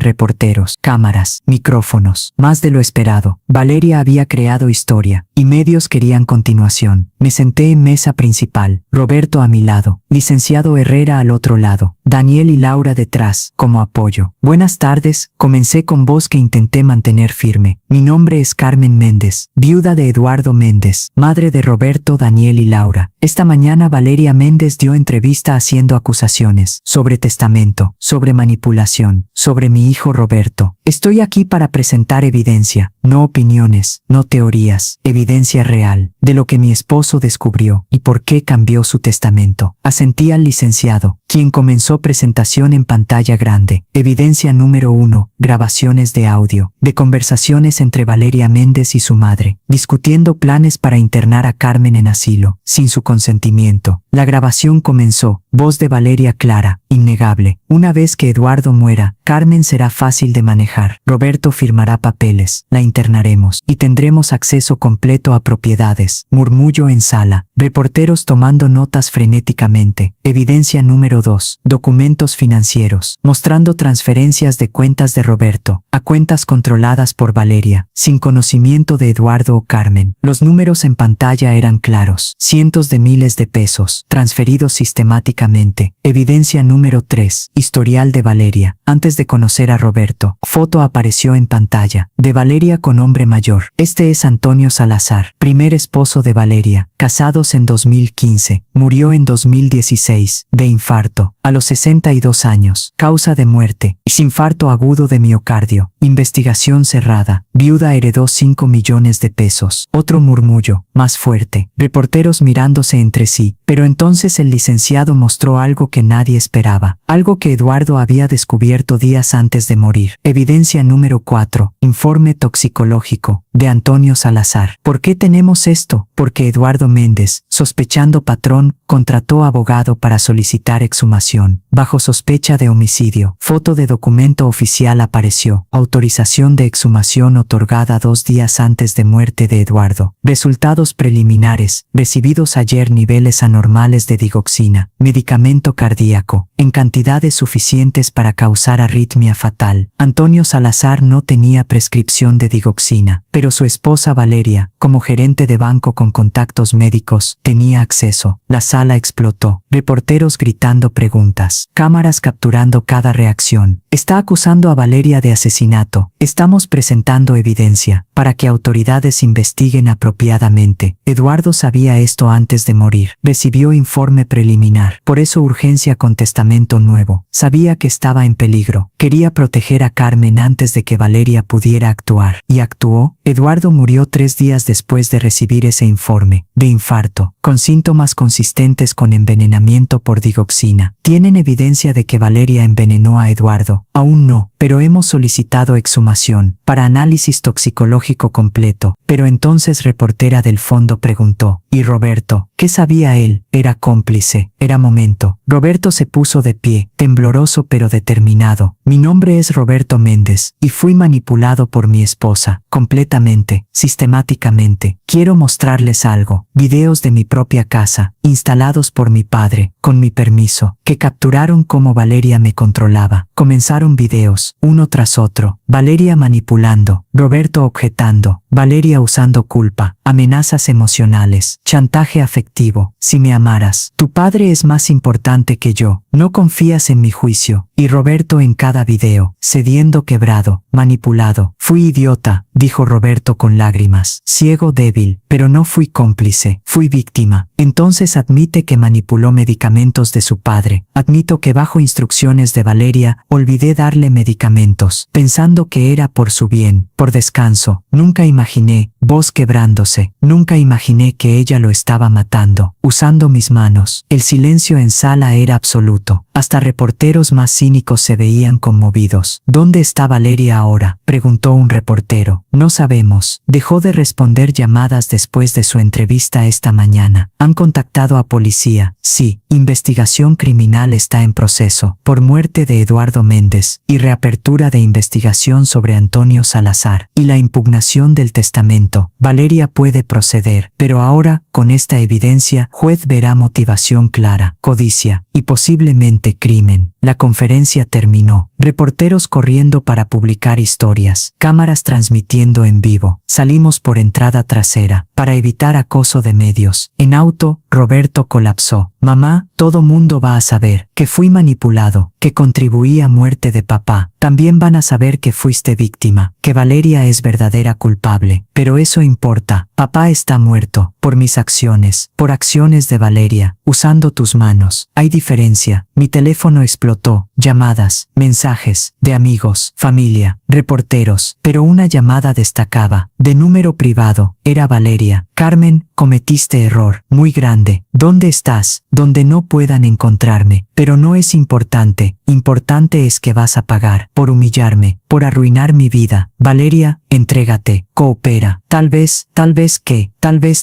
reporteros, cámaras, micrófonos. Más de lo esperado. Valeria había creado historia, y medios querían continuación. Me senté en mesa principal, Roberto a mi lado, licenciado Herrera al otro lado, Daniel y Laura detrás, como apoyo. Buenas tardes, comencé con voz que intenté mantener firme. Mi nombre es Carmen Méndez, viuda de Eduardo Méndez, madre de Roberto, Daniel y Laura. Esta mañana Valeria Méndez dio entrevista haciendo acusaciones sobre testamento, sobre manipulación, sobre mi hijo Roberto. Estoy aquí para presentar evidencia, no opiniones, no teorías, evidencia real, de lo que mi esposo descubrió y por qué cambió su testamento. Asentí al licenciado, quien comenzó presentación en pantalla grande. Evidencia número 1, grabaciones de audio, de conversaciones entre Valeria Méndez y su madre, discutiendo planes para internar a Carmen en asilo, sin su consentimiento. La grabación comenzó, voz de Valeria clara, innegable. Una vez que Eduardo muera, Carmen será fácil de manejar. Roberto firmará papeles, la internaremos y tendremos acceso completo a propiedades. Murmullo en sala. Reporteros tomando notas frenéticamente. Evidencia número 2. Documentos financieros, mostrando transferencias de cuentas de Roberto a cuentas controladas por Valeria, sin conocimiento de Eduardo o Carmen. Los números en pantalla eran claros. Cientos de miles de pesos, transferidos sistemáticamente. Evidencia número 3. Historial de Valeria. Antes de conocer a Roberto, foto apareció en pantalla, de Valeria con hombre mayor. Este es Antonio Salazar, primer esposo de Valeria, casados en 2015. Murió en 2016, de infarto, a los 62 años. Causa de muerte, infarto agudo de miocardio. Investigación cerrada. Viuda heredó 5 millones de pesos. Otro murmullo, más fuerte. Reporteros mirándose entre sí. Pero entonces el licenciado mostró algo que nadie esperaba. Algo que Eduardo había descubierto días antes de morir. Evidencia número 4. Informe toxicológico, de Antonio Salazar. ¿Por qué tenemos esto? Porque Eduardo Méndez, sospechando patrón, contrató abogado para solicitar exhumación, bajo sospecha de homicidio. Foto de documento oficial apareció. Autorización de exhumación otorgada 2 días antes de muerte de Eduardo. Resultados preliminares. Recibidos ayer niveles anormales de digoxina, medicamento cardíaco, en cantidades suficientes para causar arritmia fatal. Antonio Salazar no tenía prescripción de digoxina, pero su esposa Valeria, como gerente de banco con contactos médicos, tenía acceso. La sala explotó. Reporteros gritando preguntas. Cámaras capturando cada reacción. Está acusando a Valeria de asesinato. Estamos presentando evidencia para que autoridades investiguen apropiadamente. Eduardo sabía esto antes de morir. Recibió informe preliminar. Por eso urgencia con testamento nuevo. Sabía que estaba en peligro. Quería proteger a Carmen antes de que Valeria pudiera actuar. ¿Y actuó? Eduardo murió 3 días después de recibir ese informe, de infarto, con síntomas consistentes con envenenamiento por digoxina. ¿Tienen evidencia de que Valeria envenenó a Eduardo? Aún no, pero hemos solicitado exhumación para análisis toxicológico completo. Pero entonces reportera del fondo preguntó, ¿y Roberto? ¿Qué sabía él? Era cómplice. Era momento. Roberto se puso de pie, tembloroso pero determinado. Mi nombre es Roberto Méndez, y fui manipulado por mi esposa, completamente, sistemáticamente. Quiero mostrarles algo. Videos de mi propia casa, instalados por mi padre, con mi permiso, que capturaron cómo Valeria me controlaba. Comenzaron videos, uno tras otro. Valeria manipulando, Roberto objetando, Valeria usando culpa, amenazas emocionales, chantaje afectivo. Si me amaras, tu padre es más importante que yo. No confías en mi juicio. Y Roberto en cada video, cediendo, quebrado, manipulado. Fui idiota, dijo Roberto con lágrimas. Ciego, débil, pero no fui cómplice. Fui víctima. Entonces admite que manipuló medicamentos de su padre. Admito que bajo instrucciones de Valeria, olvidé darle medicamentos, pensando que era por su bien, por descanso. Nunca imaginé, voz quebrándose, nunca imaginé que ella lo estaba matando, usando mis manos. El silencio en sala era absoluto. Hasta reporteros más cínicos se veían conmovidos. ¿Dónde está Valeria ahora? ahora?, preguntó un reportero. No sabemos. Dejó de responder llamadas después de su entrevista esta mañana. ¿Han contactado a policía? Sí. Investigación criminal está en proceso por muerte de Eduardo Méndez y reapertura de investigación sobre Antonio Salazar y la impugnación del testamento. Valeria puede proceder, pero ahora, con esta evidencia, juez verá motivación clara, codicia y posiblemente crimen. La conferencia terminó. Reporteros corriendo para publicar historias, cámaras transmitiendo en vivo. Salimos por entrada trasera para evitar acoso de medios. En auto, Roberto colapsó. Mamá, todo mundo va a saber que fui manipulado, que contribuí a muerte de papá. También van a saber que fuiste víctima, que Valeria es verdadera culpable. Pero eso importa. Papá está muerto, por mis acciones, por acciones de Valeria, usando tus manos. Hay diferencia. Mi teléfono explotó. Llamadas, mensajes, de amigos, familia, reporteros. Pero una llamada destacaba, de número privado. Era Valeria. Carmen, cometiste error, muy grande. ¿Dónde estás? Donde no puedan encontrarme. Pero no es importante. Importante es que vas a pagar, por humillarme, por arruinar mi vida. Valeria, entrégate, coopera. Tal vez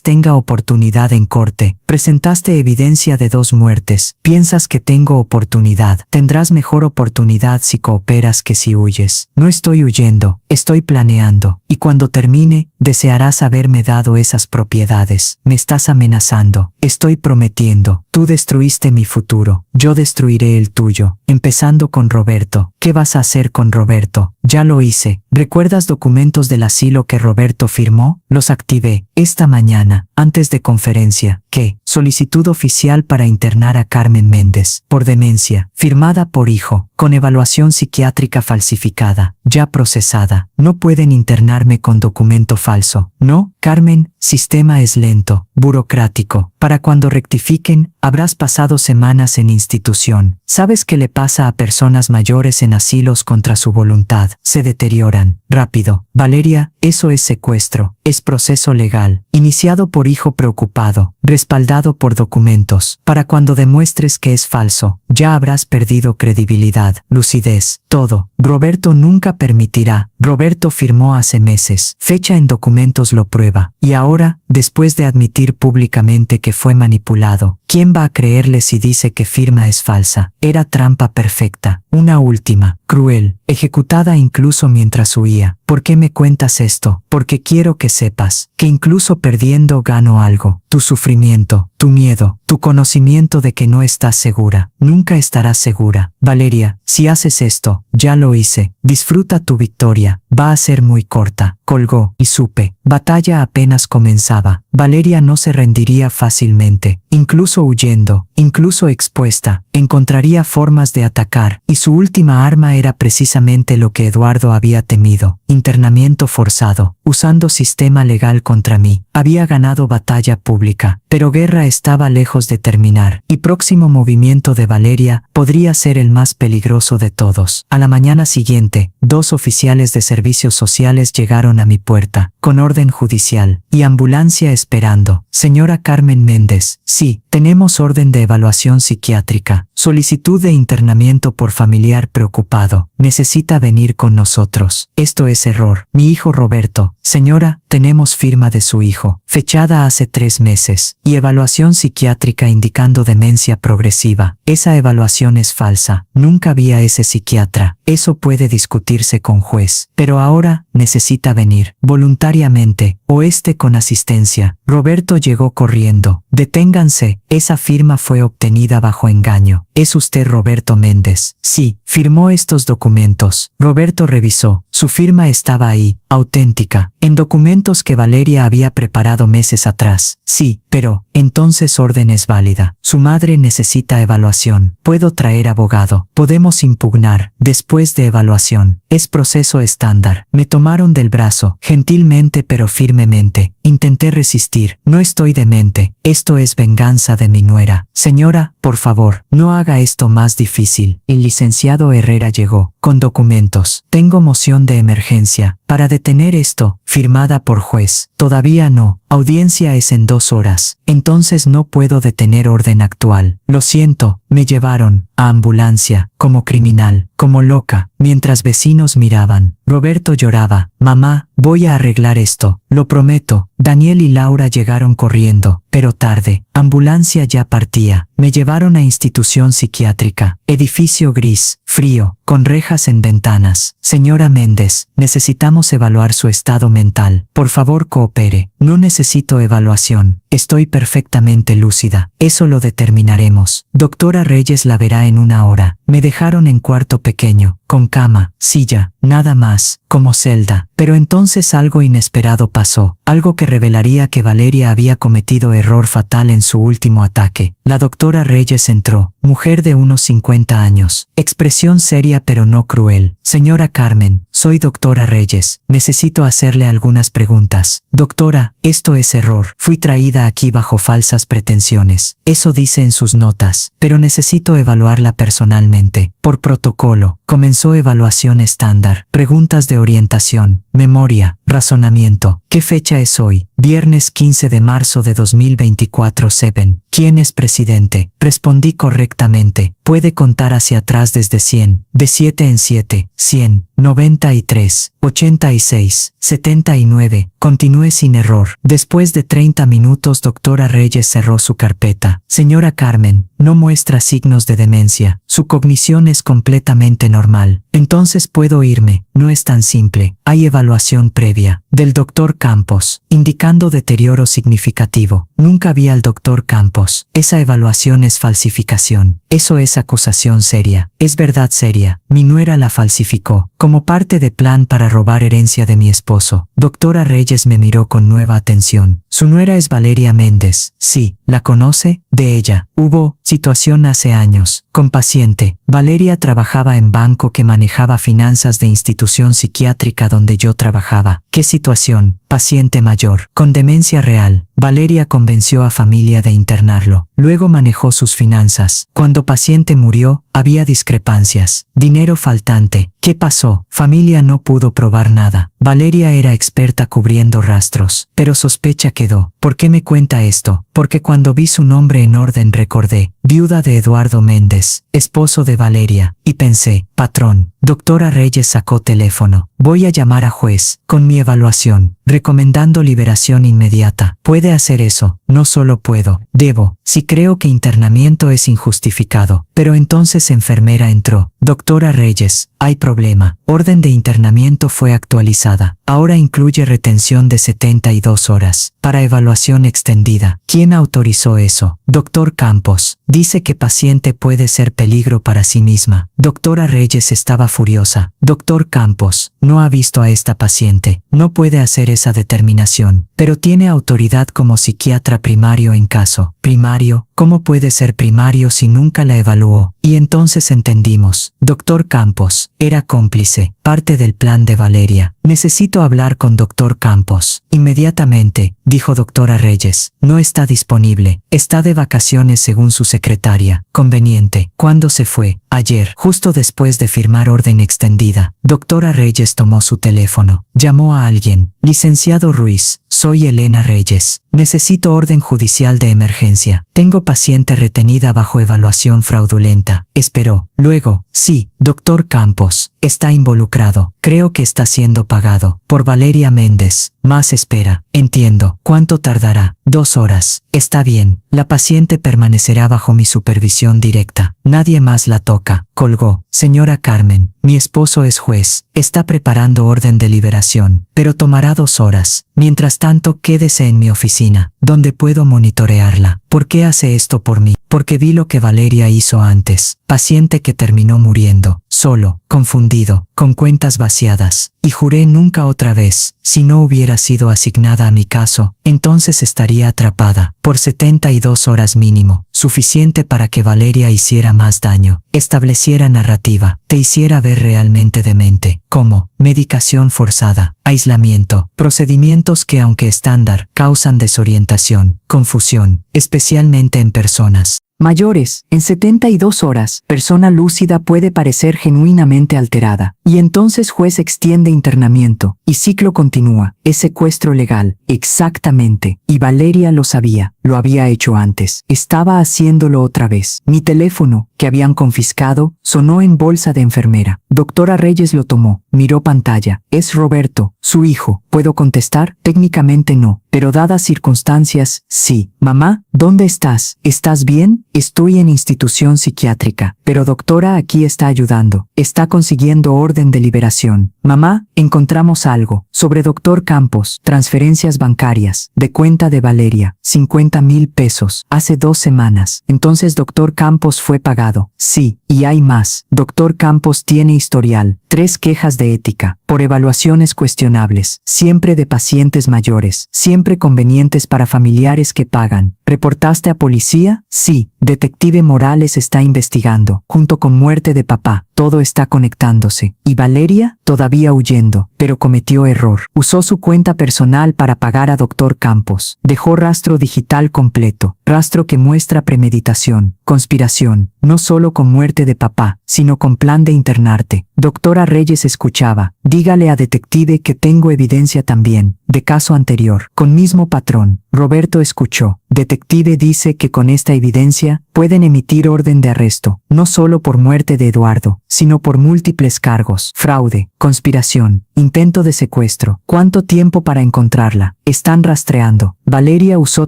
tenga oportunidad en corte. Presentaste evidencia de 2 muertes. Piensas que tengo oportunidad. Tendrás mejor oportunidad si cooperas que si huyes. No estoy huyendo, estoy planeando. Y cuando termine, desearás haberme dado esas propiedades. Me estás amenazando. Estoy prometiendo. Tú destruiste mi futuro. Yo destruiré el tuyo. Empezando con Roberto. ¿Qué vas a hacer con Roberto? Ya lo hice. ¿Recuerdas documentos del asilo que Roberto firmó? Los activé esta mañana, antes de conferencia. ¿Qué? Solicitud oficial para internar a Carmen Méndez, por demencia, firmada por hijo, con evaluación psiquiátrica falsificada, ya procesada. No pueden internarme con documento falso. No, Carmen, sistema es lento, burocrático. Para cuando rectifiquen, habrás pasado semanas en institución. ¿Sabes qué le pasa a personas mayores en asilos contra su voluntad? Se deterioran. Rápido. Valeria, eso es secuestro. Es proceso legal. Iniciado por hijo preocupado. Respaldado por documentos. Para cuando demuestres que es falso, ya habrás perdido credibilidad, lucidez, todo. Roberto nunca permitirá. Roberto firmó hace meses. Fecha en documentos lo prueba. Y ahora, después de admitir públicamente que fue manipulado, ¿quién va a creerle si dice que firma es falsa? Era trampa perfecta. Una última, cruel, ejecutada incluso mientras huía. ¿Por qué me cuentas esto? Porque quiero que sepas que incluso perdiendo gano algo. Tu sufrimiento, tu miedo, tu conocimiento de que no estás segura. Nunca estarás segura. Valeria, si haces esto, ya lo hice. Disfruta tu victoria. Va a ser muy corta. Colgó y supe. Batalla apenas comenzaba. Valeria no se rendiría fácilmente. Incluso huyendo, incluso expuesta, encontraría formas de atacar. Y su última arma era precisamente lo que Eduardo había temido. Internamiento forzado, usando sistema legal contra mí. Había ganado batalla pública, pero guerra estaba lejos de terminar. Y próximo movimiento de Valeria podría ser el más peligroso de todos. A la mañana siguiente, 2 oficiales de servicios sociales llegaron a mi puerta, con orden judicial, y ambulancia esperando. Señora Carmen Méndez, sí, tenemos orden de evaluación psiquiátrica. Solicitud de internamiento por familiar preocupado. Necesita venir con nosotros. Esto es error. Mi hijo Roberto. Señora, tenemos firma de su hijo, fechada hace 3 meses, y evaluación psiquiátrica indicando demencia progresiva. Esa evaluación es falsa. Nunca vi a ese psiquiatra. Eso puede discutirse con juez. Pero ahora, necesita venir, voluntariamente, o con asistencia. Roberto llegó corriendo. Deténganse. Esa firma fue obtenida bajo engaño. ¿Es usted Roberto Méndez? Sí, firmó estos documentos. Roberto revisó. Su firma estaba ahí, auténtica, en documentos que Valeria había preparado meses atrás. Sí, pero, entonces orden es válida. Su madre necesita evaluación. Puedo traer abogado. Podemos impugnar, después de evaluación. Es proceso estándar. Me tomaron del brazo, gentilmente pero firmemente. Intenté resistir. No estoy demente. Esto es venganza de mi nuera. Señora, por favor, no haga esto más difícil. El licenciado Herrera llegó, con documentos. Tengo moción de emergencia, para detener esto, firmada por juez. Todavía no. Audiencia es en 2 horas. Entonces no puedo detener orden actual. Lo siento, me llevaron a ambulancia, como criminal, como loca, mientras vecinos miraban. Roberto lloraba. Mamá, voy a arreglar esto, lo prometo. Daniel y Laura llegaron corriendo, pero tarde. Ambulancia ya partía. Me llevaron a institución psiquiátrica. Edificio gris, frío, con rejas en ventanas. Señora Méndez, necesitamos evaluar su estado mental. Por favor, coopere. No necesito evaluación. Estoy perfectamente lúcida. Eso lo determinaremos. Doctora Reyes la verá en 1 hora. Me dejaron en cuarto pequeño, con cama, silla, nada más, como celda. Pero entonces algo inesperado pasó, algo que revelaría que Valeria había cometido error fatal en su último ataque. La doctora Reyes entró, mujer de unos 50 años, expresión seria pero no cruel. Señora Carmen, soy doctora Reyes, necesito hacerle algunas preguntas. Doctora, esto es error. Fui traída aquí bajo falsas pretensiones. Eso dice en sus notas, pero necesito evaluarla personalmente. Por protocolo, comenzó evaluación estándar, preguntas de orientación, memoria, razonamiento. ¿Qué fecha es hoy? Viernes 15 de marzo de 2024. 7. ¿Quién es presidente? Respondí correctamente. Puede contar hacia atrás desde 100, de 7 en 7, 100, 93, 86, 79. Continué sin error. Después de 30 minutos, doctora Reyes cerró su carpeta. Señora Carmen, no muestra signos de demencia. Su cognición es completamente normal. Entonces puedo irme. No es tan simple. Hay evaluación previa. Del doctor Campos, indicando deterioro significativo. Nunca vi al doctor Campos. Esa evaluación es falsificación. Eso es acusación seria. Es verdad seria. Mi nuera la falsificó, como parte de plan para robar herencia de mi esposo. Doctora Reyes me miró con nueva atención. Su nuera es Valeria Méndez. Sí, ¿la conoce? De ella. Hubo situación hace años. Con paciente. Valeria trabajaba en banco que manejaba finanzas de institución psiquiátrica donde yo trabajaba. ¿Qué situación? Paciente mayor, con demencia real. Valeria convenció a familia de internarlo. Luego manejó sus finanzas. Cuando paciente murió, había discrepancias. Dinero faltante. ¿Qué pasó? Familia no pudo probar nada. Valeria era experta cubriendo rastros. Pero sospecha quedó. ¿Por qué me cuenta esto? Porque cuando vi su nombre en orden recordé. Viuda de Eduardo Méndez, esposo de Valeria. Y pensé, patrón. Doctora Reyes sacó teléfono. Voy a llamar a juez, con mi evaluación, recomendando liberación inmediata. Puede hacer eso. No solo puedo, debo. Si creo que internamiento es injustificado. Pero entonces enfermera entró. Doctora Reyes, hay problema. Orden de internamiento fue actualizada. Ahora incluye retención de 72 horas. Para evaluación extendida. ¿Quién autorizó eso? Doctor Campos. Dice que paciente puede ser peligro para sí misma. Doctora Reyes estaba furiosa. Doctor Campos, no ha visto a esta paciente. No puede hacer esa determinación. Pero tiene autoridad como psiquiatra primario en caso. ¿Primario? ¿Cómo puede ser primario si nunca la evaluó? Y entonces entendimos. Doctor Campos, era cómplice, parte del plan de Valeria. Necesito hablar con doctor Campos. Inmediatamente, dijo doctora Reyes. No está disponible. Está de vacaciones según su secretaria. Conveniente. ¿Cuándo se fue? Ayer, justo después de firmar orden extendida. Doctora Reyes tomó su teléfono. Llamó a alguien. Licenciado Ruiz, soy Elena Reyes. Necesito orden judicial de emergencia. Tengo paciente retenida bajo evaluación fraudulenta. Esperó. Luego, sí, doctor Campos, está involucrado. Creo que está siendo pagado. Por Valeria Méndez. Más espera. Entiendo. ¿Cuánto tardará? 2 horas. Está bien. La paciente permanecerá bajo mi supervisión directa. Nadie más la toca. Colgó. Señora Carmen, mi esposo es juez. Está preparando orden de liberación, pero tomará 2 horas. Mientras tanto, quédese en mi oficina, donde puedo monitorearla. ¿Por qué hace esto por mí? Porque vi lo que Valeria hizo antes. Paciente que terminó muriendo, solo, confundido, con cuentas vaciadas. Y juré nunca otra vez. Si no hubiera sido asignada a mi caso, entonces estaría atrapada, por 72 horas mínimo, suficiente para que Valeria hiciera más daño, estableciera narrativa, te hiciera ver realmente demente, como medicación forzada, aislamiento, procedimientos que aunque estándar, causan desorientación, confusión, especialmente en personas mayores. En 72 horas, persona lúcida puede parecer genuinamente alterada. Y entonces juez extiende internamiento, y ciclo continúa. Es secuestro legal. Exactamente. Y Valeria lo sabía. Lo había hecho antes. Estaba haciéndolo otra vez. Mi teléfono, que habían confiscado, sonó en bolsa de enfermera. Doctora Reyes lo tomó. Miró pantalla. Es Roberto, su hijo. ¿Puedo contestar? Técnicamente no, pero dadas circunstancias, sí. Mamá, ¿dónde estás? ¿Estás bien? Estoy en institución psiquiátrica. Pero doctora aquí está ayudando. Está consiguiendo orden de liberación. Mamá, encontramos algo. Sobre doctor Campos. Transferencias bancarias. De cuenta de Valeria. 50,000 pesos. Hace 2 semanas. Entonces doctor Campos fue pagado. Sí, y hay más. Doctor Campos tiene historial. 3 quejas de ética. Por evaluaciones cuestionables. Siempre de pacientes mayores. Siempre convenientes para familiares que pagan. ¿Reportaste a policía? Sí. Detective Morales está investigando. Junto con muerte de papá. Todo está conectándose. ¿Y Valeria? Todavía huyendo. Pero cometió error. Usó su cuenta personal para pagar a doctor Campos. Dejó rastro digital completo. Rastro que muestra premeditación. Conspiración. No solo con muerte de papá, sino con plan de internarte. Doctora Reyes escuchaba. Dígale a detective que tengo evidencia también. De caso anterior. Con mismo patrón. Roberto escuchó. Detective dice que con esta evidencia pueden emitir orden de arresto, no solo por muerte de Eduardo, sino por múltiples cargos, fraude, conspiración, intento de secuestro. ¿Cuánto tiempo para encontrarla? Están rastreando. Valeria usó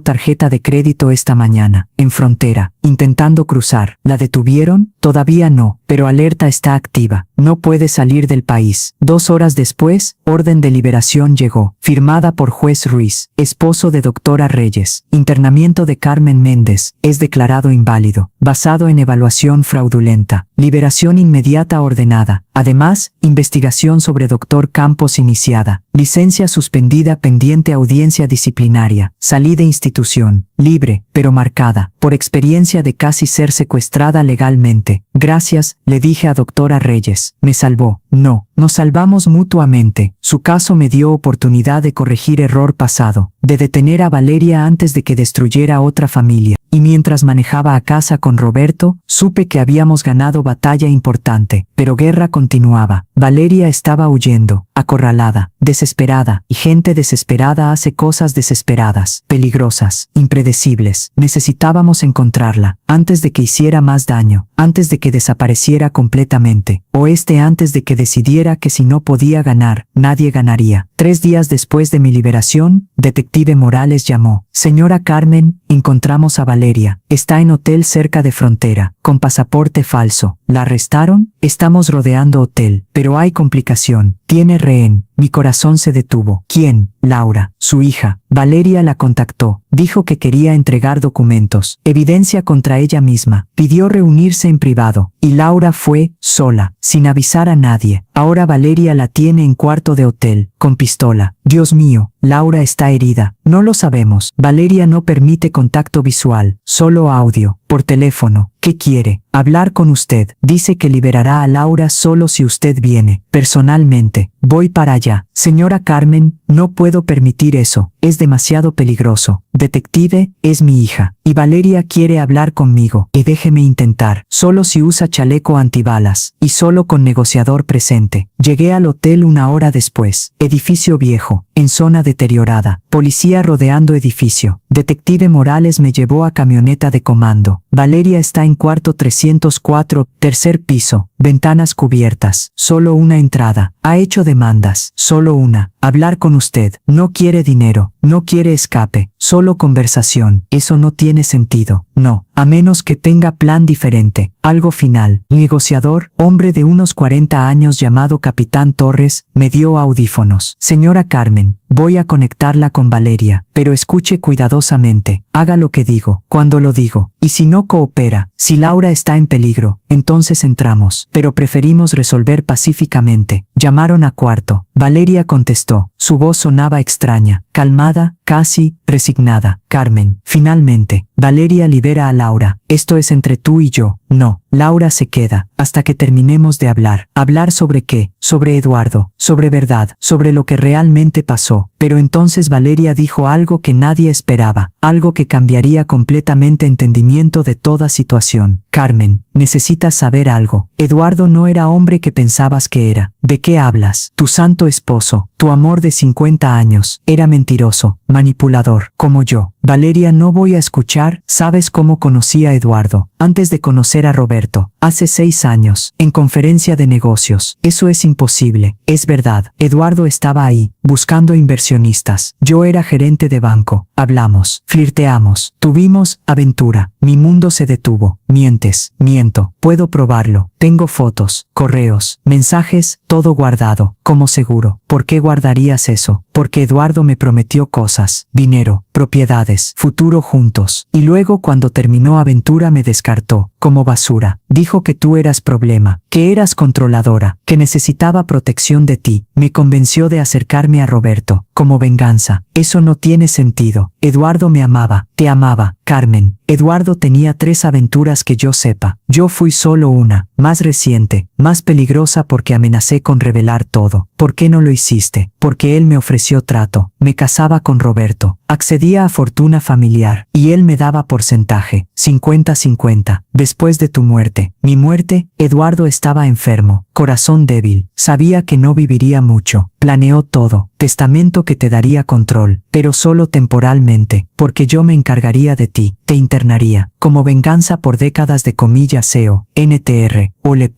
tarjeta de crédito esta mañana, en frontera, intentando cruzar. ¿La detuvieron? Todavía no, pero alerta está activa. No puede salir del país. 2 horas después, orden de liberación llegó, firmada por juez Ruiz, esposo de doctora Reyes. Internamiento de Carmen Méndez, es declarado inválido, basado en evaluación fraudulenta. Liberación inmediata ordenada. Además, investigación sobre doctor Campos iniciada. Licencia suspendida pendiente audiencia disciplinaria. Salí de institución, libre, pero marcada, por experiencia de casi ser secuestrada legalmente. Gracias, le dije a doctora Reyes. Me salvó. No, nos salvamos mutuamente. Su caso me dio oportunidad de corregir error pasado, de detener a Valeria antes de que destruyera otra familia. Y mientras manejaba a casa con Roberto, supe que habíamos ganado batalla importante, pero guerra continuaba. Valeria estaba huyendo, acorralada, desesperada, y gente desesperada hace cosas desesperadas, peligrosas, impredecibles. Necesitábamos encontrarla, antes de que hiciera más daño, antes de que desapareciera completamente, o antes de que decidiera que si no podía ganar, nadie ganaría. 3 días después de mi liberación, detective Morales llamó. Señora Carmen, encontramos a Valeria. Está en hotel cerca de frontera, con pasaporte falso. ¿La arrestaron? Estamos rodeando hotel, pero hay complicación. Tiene rehén. Mi corazón se detuvo. ¿Quién? Laura, su hija. Valeria la contactó. Dijo que quería entregar documentos, evidencia contra ella misma. Pidió reunirse en privado. Y Laura fue, sola, sin avisar a nadie. Ahora Valeria la tiene en cuarto de hotel, con pistola. Dios mío, Laura está herida. No lo sabemos. Valeria no permite contacto visual, solo audio, por teléfono. ¿Qué quiere? Hablar con usted. Dice que liberará a Laura solo si usted viene. Personalmente, voy para allá. Señora Carmen, no puedo permitir eso. Es demasiado peligroso. Detective, es mi hija. Y Valeria quiere hablar conmigo. Y déjeme intentar. Solo si usa chaleco antibalas. Y solo con negociador presente. Llegué al hotel 1 hora después. Edificio viejo. En zona deteriorada. Policía rodeando edificio. Detective Morales me llevó a camioneta de comando. Valeria está en cuarto 304, 3er piso. Ventanas cubiertas. Solo una entrada. Ha hecho demandas. Solo una. Hablar con usted. No quiere dinero. No quiere escape. Solo conversación. Eso no tiene sentido. No. A menos que tenga plan diferente. Algo final. Negociador, hombre de unos 40 años llamado Capitán Torres, me dio audífonos. Señora Carmen, voy a conectarla con Valeria, pero escuche cuidadosamente. Haga lo que digo, cuando lo digo. Y si no coopera, si Laura está en peligro, entonces entramos. Pero preferimos resolver pacíficamente. Llamaron a cuarto. Valeria contestó. Su voz sonaba extraña, calmada, casi, resignada. Carmen, finalmente, Valeria libera a Laura. Esto es entre tú y yo. No, Laura se queda, hasta que terminemos de hablar. ¿Hablar sobre qué? Sobre Eduardo, sobre verdad, sobre lo que realmente pasó. Pero entonces Valeria dijo algo que nadie esperaba, algo que cambiaría completamente el entendimiento de toda situación. Carmen, necesitas saber algo. Eduardo no era hombre que pensabas que era. ¿De qué hablas? Tu santo esposo, tu amor de 50 años, era mentiroso, manipulador, como yo. Valeria, no voy a escuchar. ¿Sabes cómo conocí a Eduardo? Antes de conocer a Roberto, hace 6 años, en conferencia de negocios. Eso es imposible. Es verdad. Eduardo estaba ahí, buscando inversionistas. Yo era gerente de banco. Hablamos, flirteamos, tuvimos aventura. Mi mundo se detuvo. Mientes, miento. Puedo probarlo. Tengo fotos, correos, mensajes, todo guardado, como seguro. ¿Por qué guardarías eso? Porque Eduardo me prometió cosas, dinero, propiedades, futuro juntos. Y luego cuando terminó aventura me descartó, como basura. Dijo que tú eras problema, que eras controladora, que necesitaba protección de ti. Me convenció de acercarme a Roberto, como venganza. Eso no tiene sentido. Eduardo me amaba, te amaba, Carmen. Eduardo tenía 3 aventuras que yo sepa. Yo fui solo una, más reciente, más peligrosa porque amenacé con revelar todo. ¿Por qué no lo hiciste? Porque él me ofreció trato. Me casaba con Roberto. Accedía a fortuna familiar. Y él me daba porcentaje, 50-50. Después de tu muerte, mi muerte, Eduardo estaba enfermo, corazón débil. Sabía que no viviría mucho. Planeó todo. Testamento que te daría control, pero solo temporalmente, porque yo me encargaría de ti. Te internaría, como venganza por décadas de SEO, NTR, ole.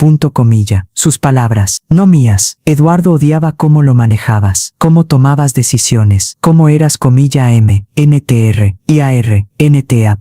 Sus palabras, no mías. Eduardo odiaba cómo lo manejabas, cómo tomabas decisiones, cómo eras M, NTR, IAR, NTA.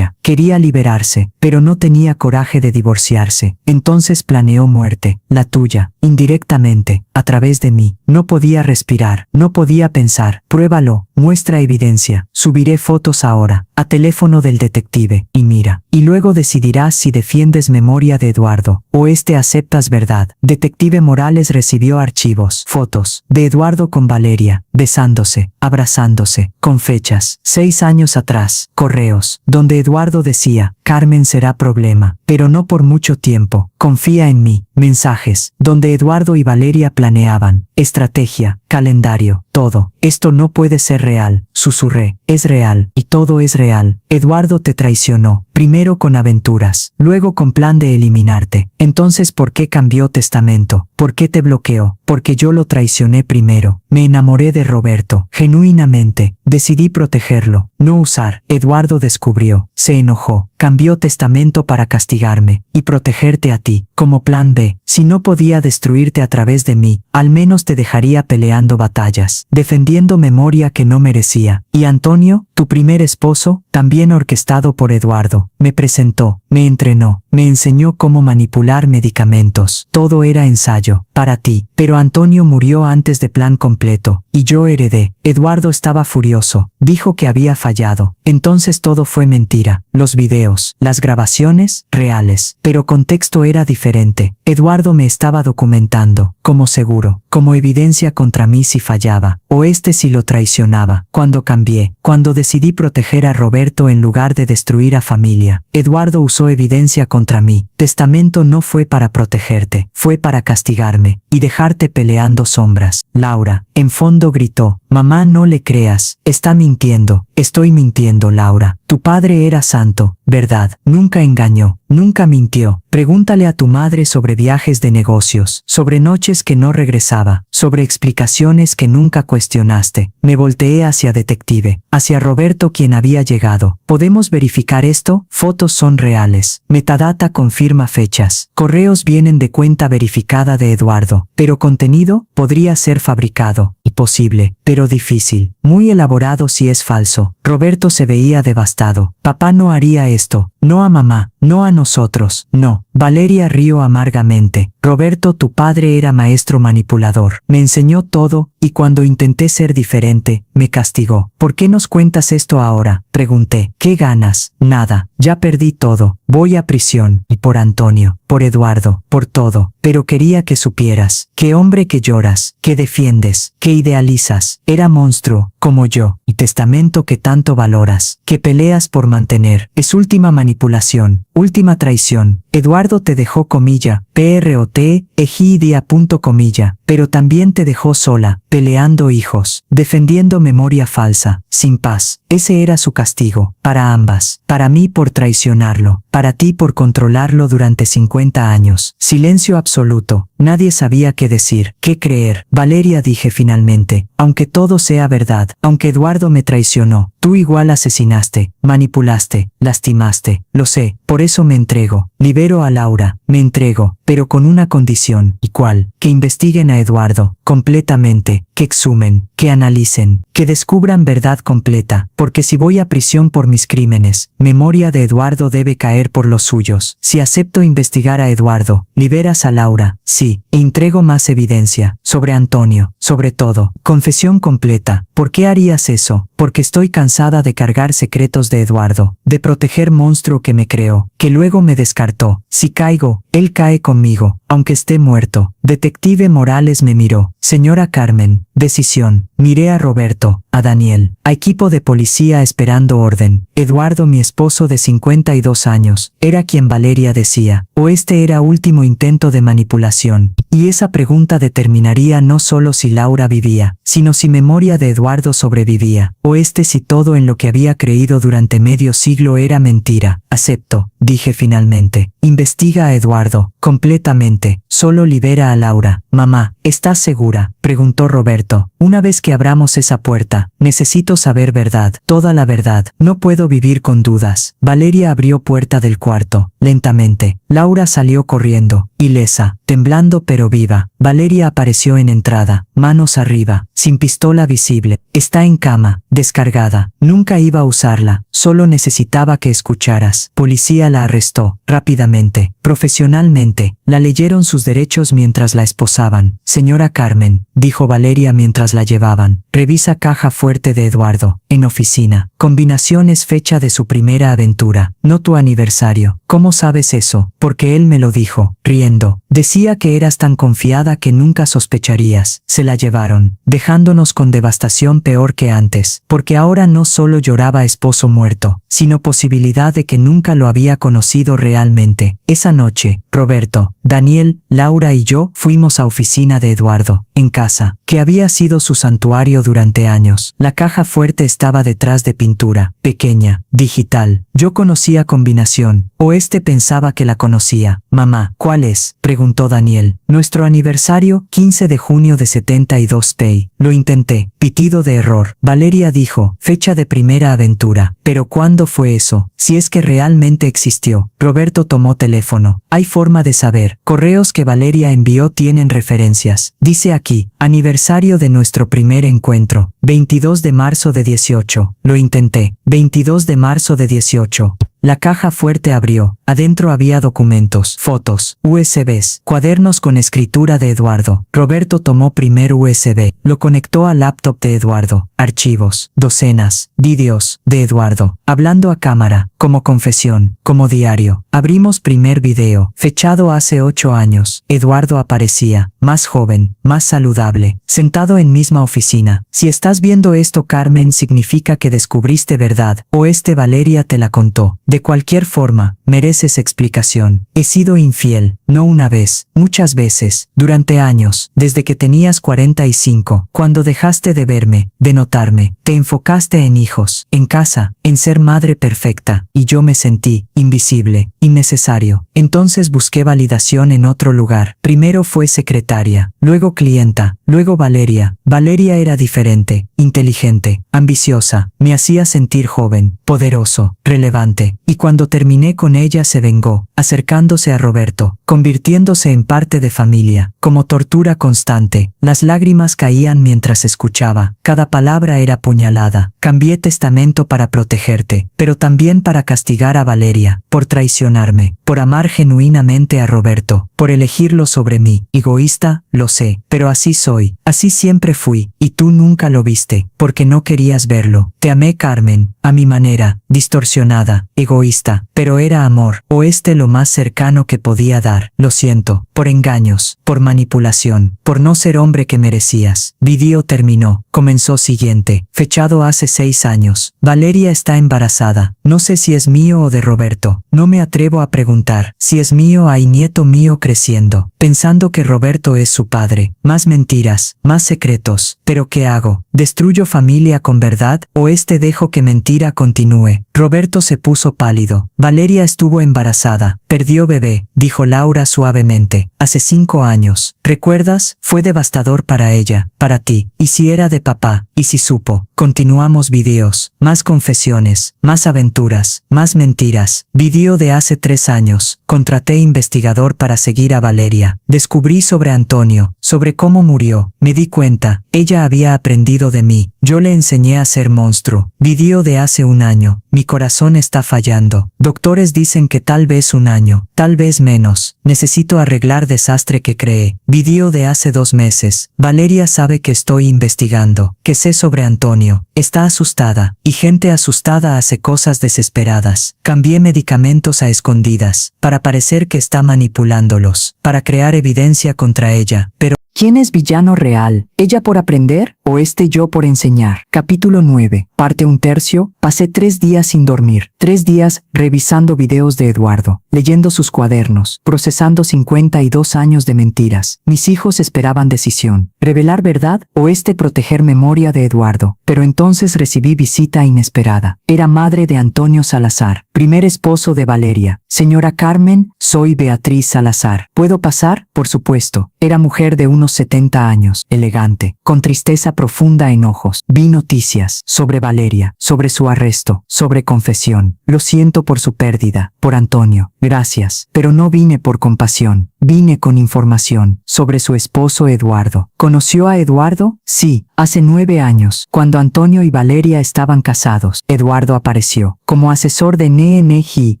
Quería liberarse, pero no tenía coraje de divorciarse. Entonces planeó muerte, la tuya, indirectamente, a través de mí. No podía respirar, no podía pensar. Pruébalo, muestra evidencia. Subiré fotos ahora, a teléfono del detective, y mira. Y luego decidirás si defiendes memoria de Eduardo, o aceptas verdad. Detective Morales recibió archivos, fotos, de Eduardo con Valeria, besándose, abrazándose, con fechas, 6 años atrás, correos, donde Eduardo decía, Carmen será problema, pero no por mucho tiempo, confía en mí. Mensajes, donde Eduardo y Valeria planeaban, estrategia, calendario, todo. Esto no puede ser real, susurré. Es real, y todo es real. Eduardo te traicionó, primero con aventuras, luego con plan de eliminarte. Entonces, ¿por qué cambió testamento? ¿Por qué te bloqueó? Porque yo lo traicioné primero. Me enamoré de Roberto, genuinamente. Decidí protegerlo, no usar. Eduardo descubrió, se enojó, cambió testamento para castigarme y protegerte a ti, como plan B. Si no podía destruirte a través de mí, al menos te dejaría peleando batallas, defendiendo memoria que no merecía. Y Antonio, tu primer esposo, también orquestado por Eduardo, me presentó, me entrenó, me enseñó cómo manipular medicamentos. Todo era ensayo, para ti. Pero Antonio murió antes de plan completo, y yo heredé. Eduardo estaba furioso, dijo que había fallado. Entonces todo fue mentira. Los videos, las grabaciones, reales. Pero contexto era diferente. Eduardo me estaba documentando, como seguro, como evidencia contra mí si fallaba, o si lo traicionaba. Cuando cambié, cuando decidí proteger a Roberto en lugar de destruir a familia, Eduardo usó evidencia contra mí. Testamento no fue para protegerte, fue para castigarme y dejarte peleando sombras. Laura, en fondo gritó, mamá, no le creas, está mintiendo. Estoy mintiendo, Laura. Tu padre era santo, ¿verdad? Nunca engañó, nunca mintió. Pregúntale a tu madre sobre viajes de negocios, sobre noches que no regresaba, sobre explicaciones que nunca cuestionaste. Me volteé hacia detective, hacia Roberto, quien había llegado. ¿Podemos verificar esto? Fotos son reales. Metadata confirma fechas. Correos vienen de cuenta verificada de Eduardo. Pero contenido podría ser fabricado. Y posible, pero difícil. Muy elaborado si es falso. Roberto se veía devastado. Papá no haría esto. No a mamá, no a nosotros, no. Valeria rió amargamente. Roberto, tu padre era maestro manipulador. Me enseñó todo, y cuando intenté ser diferente, me castigó. ¿Por qué nos cuentas esto ahora? Pregunté. ¿Qué ganas? Nada. Ya perdí todo. Voy a prisión. Y por Antonio. por Eduardo, por todo, pero quería que supieras, que hombre que lloras, que defiendes, que idealizas, era monstruo, como yo, y testamento que tanto valoras, que peleas por mantener, es última manipulación, última traición. Eduardo te dejó comilla, PROT, egidia. Comilla, pero también te dejó sola, peleando hijos, defendiendo memoria falsa, sin paz. Ese era su castigo, para ambas, para mí por traicionarlo, para ti por controlarlo durante 50 años. Silencio absoluto, nadie sabía qué decir, qué creer. Valeria, dije finalmente, aunque todo sea verdad, aunque Eduardo me traicionó, tú igual asesinaste, manipulaste, lastimaste, lo sé, por eso me entrego, libero a Laura, me entrego, pero con una condición. ¿Y cuál? Que investiguen a Eduardo, completamente, que exhumen, que analicen, que descubran verdad completa, porque si voy a prisión por mis crímenes, memoria de Eduardo debe caer por los suyos. Si acepto investigar a Eduardo, liberas a Laura, sí, e entrego más evidencia, sobre Antonio, sobre todo, confesión completa. ¿Por qué harías eso? Porque estoy cansada de cargar secretos de Eduardo, de proteger monstruo que me creó, que luego me descartó. Si caigo, él cae conmigo, aunque esté muerto. Detective Morales me miró. Señora Carmen, decisión. Miré a Roberto, a Daniel, a equipo de policía esperando orden. Eduardo, mi esposo de 52 años, era quien Valeria decía, o este era último intento de manipulación. Y esa pregunta determinaría no solo si Laura vivía, sino si memoria de Eduardo sobrevivía, o si todo en lo que había creído durante medio siglo era mentira. Acepto, dije finalmente. Investiga a Eduardo, completamente, solo libera a Laura. Mamá, ¿estás segura?, preguntó Roberto. Una vez que abramos esa puerta, necesito saber verdad, toda la verdad. No puedo vivir con dudas. Valeria abrió puerta del cuarto, lentamente. Laura salió corriendo, ilesa, temblando pero viva. Valeria apareció en entrada, manos arriba, sin pistola visible. Está en cama, descargada. Nunca iba a usarla, solo necesitaba que escucharas. Policía la arrestó, rápidamente, profesionalmente. La leyeron sus derechos mientras la esposaban. Señora Carmen, dijo Valeria mientras la llevaban, revisa caja fuerte de Eduardo, en oficina. Combinaciones fecha de su primera aventura, no tu aniversario. ¿Cómo sabes eso? Porque él me lo dijo, riendo. Decía que eras tan confiada que nunca sospecharías. Se la llevaron, dejándonos con devastación peor que antes, porque ahora no solo lloraba esposo muerto, sino posibilidad de que nunca lo había conocido realmente. Esa noche, Roberto, Daniel, Laura y yo fuimos a oficina de Eduardo, en casa, que había sido su santuario durante años. La caja fuerte estaba detrás de pintura, pequeña, digital. Yo conocía combinación, o pensaba que la conocía. Mamá, ¿cuál es?, preguntó Daniel. Nuestro aniversario, 15 de junio de 72 Pay. Lo intenté. Pitido de error. Valeria dijo, fecha de primera aventura. Pero ¿cuándo fue eso? Si es que realmente existió. Roberto tomó teléfono. Hay forma de saber. Correos que Valeria envió tienen referencias. Dice aquí, aniversario de nuestro primer encuentro, 22 de marzo de 18. Lo intenté. 22 de marzo de 18. La caja fuerte abrió. Adentro había documentos, fotos, USBs, cuadernos con escritura de Eduardo. Roberto tomó primer USB, lo conectó al laptop de Eduardo. Archivos, docenas, vídeos, de Eduardo, hablando a cámara, como confesión, como diario. Abrimos primer video, fechado hace 8 años. Eduardo aparecía, más joven, más saludable, sentado en misma oficina. Si estás viendo esto, Carmen, significa que descubriste verdad, o Valeria te la contó. De cualquier forma, mereces explicación. He sido infiel, no una vez, muchas veces, durante años, desde que tenías 45, cuando dejaste de verme, de notarme, te enfocaste en hijos, en casa, en ser madre perfecta, y yo me sentí invisible, innecesario. Entonces busqué validación en otro lugar. Primero fue secretaria, luego clienta, luego Valeria. Valeria era diferente, inteligente, ambiciosa, me hacía sentir joven, poderoso, relevante, y cuando terminé con ella se vengó, acercándose a Roberto, convirtiéndose en parte de familia, como tortura constante. Las lágrimas caían mientras escuchaba, cada palabra era puñalada. Cambié testamento para protegerte, pero también para castigar a Valeria, por traicionarme, por amar genuinamente a Roberto, por elegirlo sobre mí. Egoísta, lo sé, pero así soy, así siempre fui, y tú nunca lo viste, porque no querías verlo. Te amé, Carmen, a mi manera, distorsionada, egoísta, pero era amor, o lo más cercano que podía dar. Lo siento, por engaños, por manipulación, por no ser hombre que merecías. Video terminó. Comenzó siguiente. Fechado hace 6 años. Valeria está embarazada. No sé si es mío o de Roberto. No me atrevo a preguntar. Si es mío, hay nieto mío creciendo, pensando que Roberto es su padre. Más mentiras, más secretos. ¿Pero qué hago? ¿Destruyo familia con verdad o dejo que mentira continúe? Roberto se puso pálido. Valeria estuvo embarazada. Perdió bebé, dijo Laura suavemente. Hace 5 años. ¿Recuerdas? Fue devastador para ella, para ti. ¿Y si era de papá? ¿Y si supo? Continuamos videos. Más confesiones, más aventuras, más mentiras. Video de hace 3 años. Contraté investigador para seguir a Valeria. Descubrí sobre Antonio, sobre cómo murió. Me di cuenta, ella había aprendido de mí. Yo le enseñé a ser monstruo. Video de hace 1 año. Mi corazón está fallando. Doctores dicen que tal vez 1 año, tal vez menos. Necesito arreglar desastre que creé. Video de hace 2 meses. Valeria sabe que estoy investigando, que sé sobre Antonio. Está asustada, y gente asustada hace cosas desesperadas. Cambié medicamentos a escondidas, para parecer que está manipulándolos, para crear evidencia contra ella, pero ¿quién es villano real? ¿Ella por aprender o yo por enseñar? Capítulo 9, parte 1/3. Pasé 3 días sin dormir. 3 días revisando videos de Eduardo, leyendo sus cuadernos, procesando 52 años de mentiras. Mis hijos esperaban decisión. ¿Revelar verdad o proteger memoria de Eduardo? Pero entonces recibí visita inesperada. Era madre de Antonio Salazar, primer esposo de Valeria. Señora Carmen, soy Beatriz Salazar. ¿Puedo pasar? Por supuesto. Era mujer de unos 70 años, elegante, con tristeza profunda en ojos. Vi noticias sobre Valeria, sobre su arresto, sobre confesión. Lo siento por su pérdida, por Antonio. Gracias. Pero no vine por compasión. Vine con información sobre su esposo Eduardo. ¿Conoció a Eduardo? Sí, hace 9 años, cuando Antonio y Valeria estaban casados. Eduardo apareció como asesor de NNG,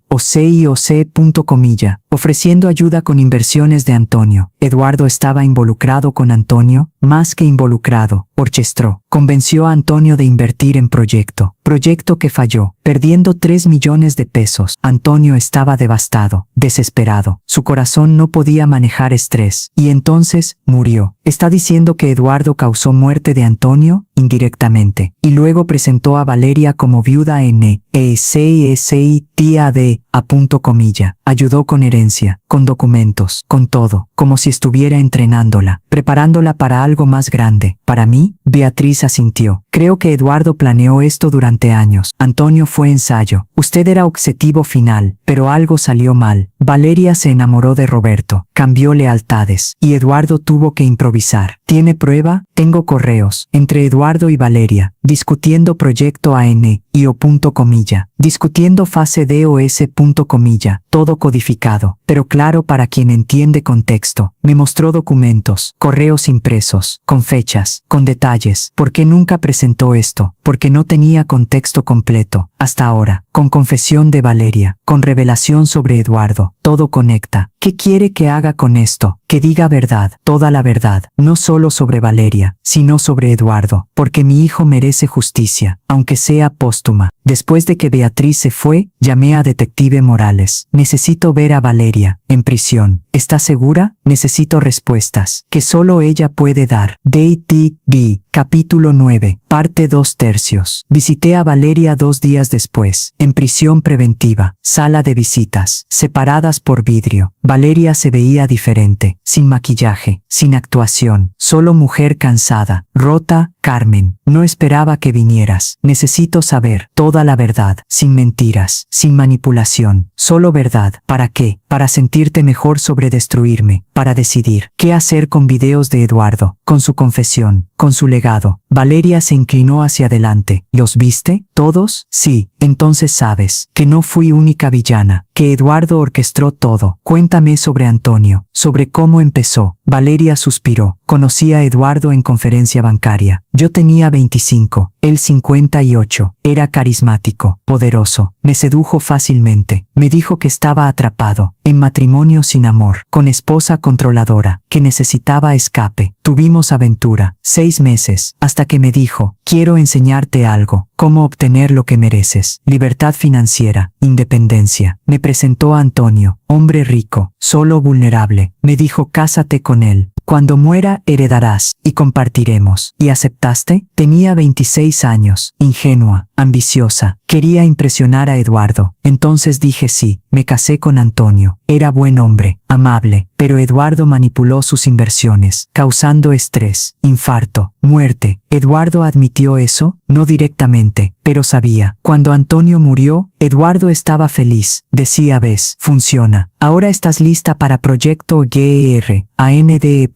ofreciendo ayuda con inversiones de Antonio. Eduardo estaba involucrado con Antonio, más que involucrado. Orchestró, convenció a Antonio de invertir en proyecto que falló, perdiendo 3 millones de pesos. Antonio estaba devastado, desesperado. Su corazón no podía manejar estrés, y entonces murió. ¿Está diciendo que Eduardo causó muerte de Antonio? Indirectamente. Y luego presentó a Valeria como viuda Ayudó con herencia, con documentos, con todo, como si estuviera entrenándola, preparándola para algo más grande. Para mí, Beatriz asintió. Creo que Eduardo planeó esto durante años. Antonio fue ensayo. Usted era objetivo final, pero algo salió mal. Valeria se enamoró de Roberto, cambió lealtades, y Eduardo tuvo que improvisar. ¿Tiene prueba? Tengo correos entre Eduardo y Valeria, discutiendo proyecto discutiendo fase DOS. Todo codificado, pero claro para quien entiende contexto. Me mostró documentos, correos impresos, con fechas, con detalles. ¿Por qué nunca presentó esto? Porque no tenía contexto completo. Hasta ahora, con confesión de Valeria, con revelación sobre Eduardo, todo conecta. ¿Qué quiere que haga con esto? Que diga verdad, toda la verdad, no solo sobre Valeria, sino sobre Eduardo, porque mi hijo merece justicia, aunque sea póstuma. Después de que Beatriz se fue, llamé a Detective Morales. Necesito ver a Valeria, en prisión. ¿Está segura? Necesito respuestas, que solo ella puede dar. DTV, capítulo 9, parte 2/3. Visité a Valeria 2 días después, en prisión preventiva, sala de visitas, separadas por vidrio. Valeria se veía diferente, sin maquillaje, sin actuación, solo mujer cansada, rota. Carmen, no esperaba que vinieras. Necesito saber toda la verdad, sin mentiras, sin manipulación, solo verdad. ¿Para qué? Para sentirte mejor sobre destruirme, para decidir qué hacer con videos de Eduardo, con su confesión, con su legado. Valeria se inclinó hacia adelante. ¿Los viste? ¿Todos? Sí. entonces sabes que no fui única villana, que Eduardo orquestó todo. Cuéntame sobre Antonio, sobre cómo empezó. Valeria suspiró. Conocí a Eduardo en conferencia bancaria. Yo tenía 25, él 58. Era carismático, poderoso, me sedujo fácilmente. Me dijo que estaba atrapado, en matrimonio sin amor, con esposa controladora, que necesitaba escape. Tuvimos aventura, 6 meses, hasta que me dijo, quiero enseñarte algo, cómo obtener lo que mereces. Libertad financiera, independencia. Me presentó a Antonio, hombre rico, solo vulnerable. Me dijo, cásate con él. Cuando muera, heredarás, y compartiremos. ¿Y aceptaste? Tenía 26 años, ingenua, ambiciosa. Quería impresionar a Eduardo. Entonces dije sí. Me casé con Antonio. Era buen hombre, amable, pero Eduardo manipuló sus inversiones, causando estrés, infarto, muerte. ¿Eduardo admitió eso? No directamente, pero sabía. Cuando Antonio murió, Eduardo estaba feliz. Decía, ves, funciona. Ahora estás lista para proyecto GER, ANDE.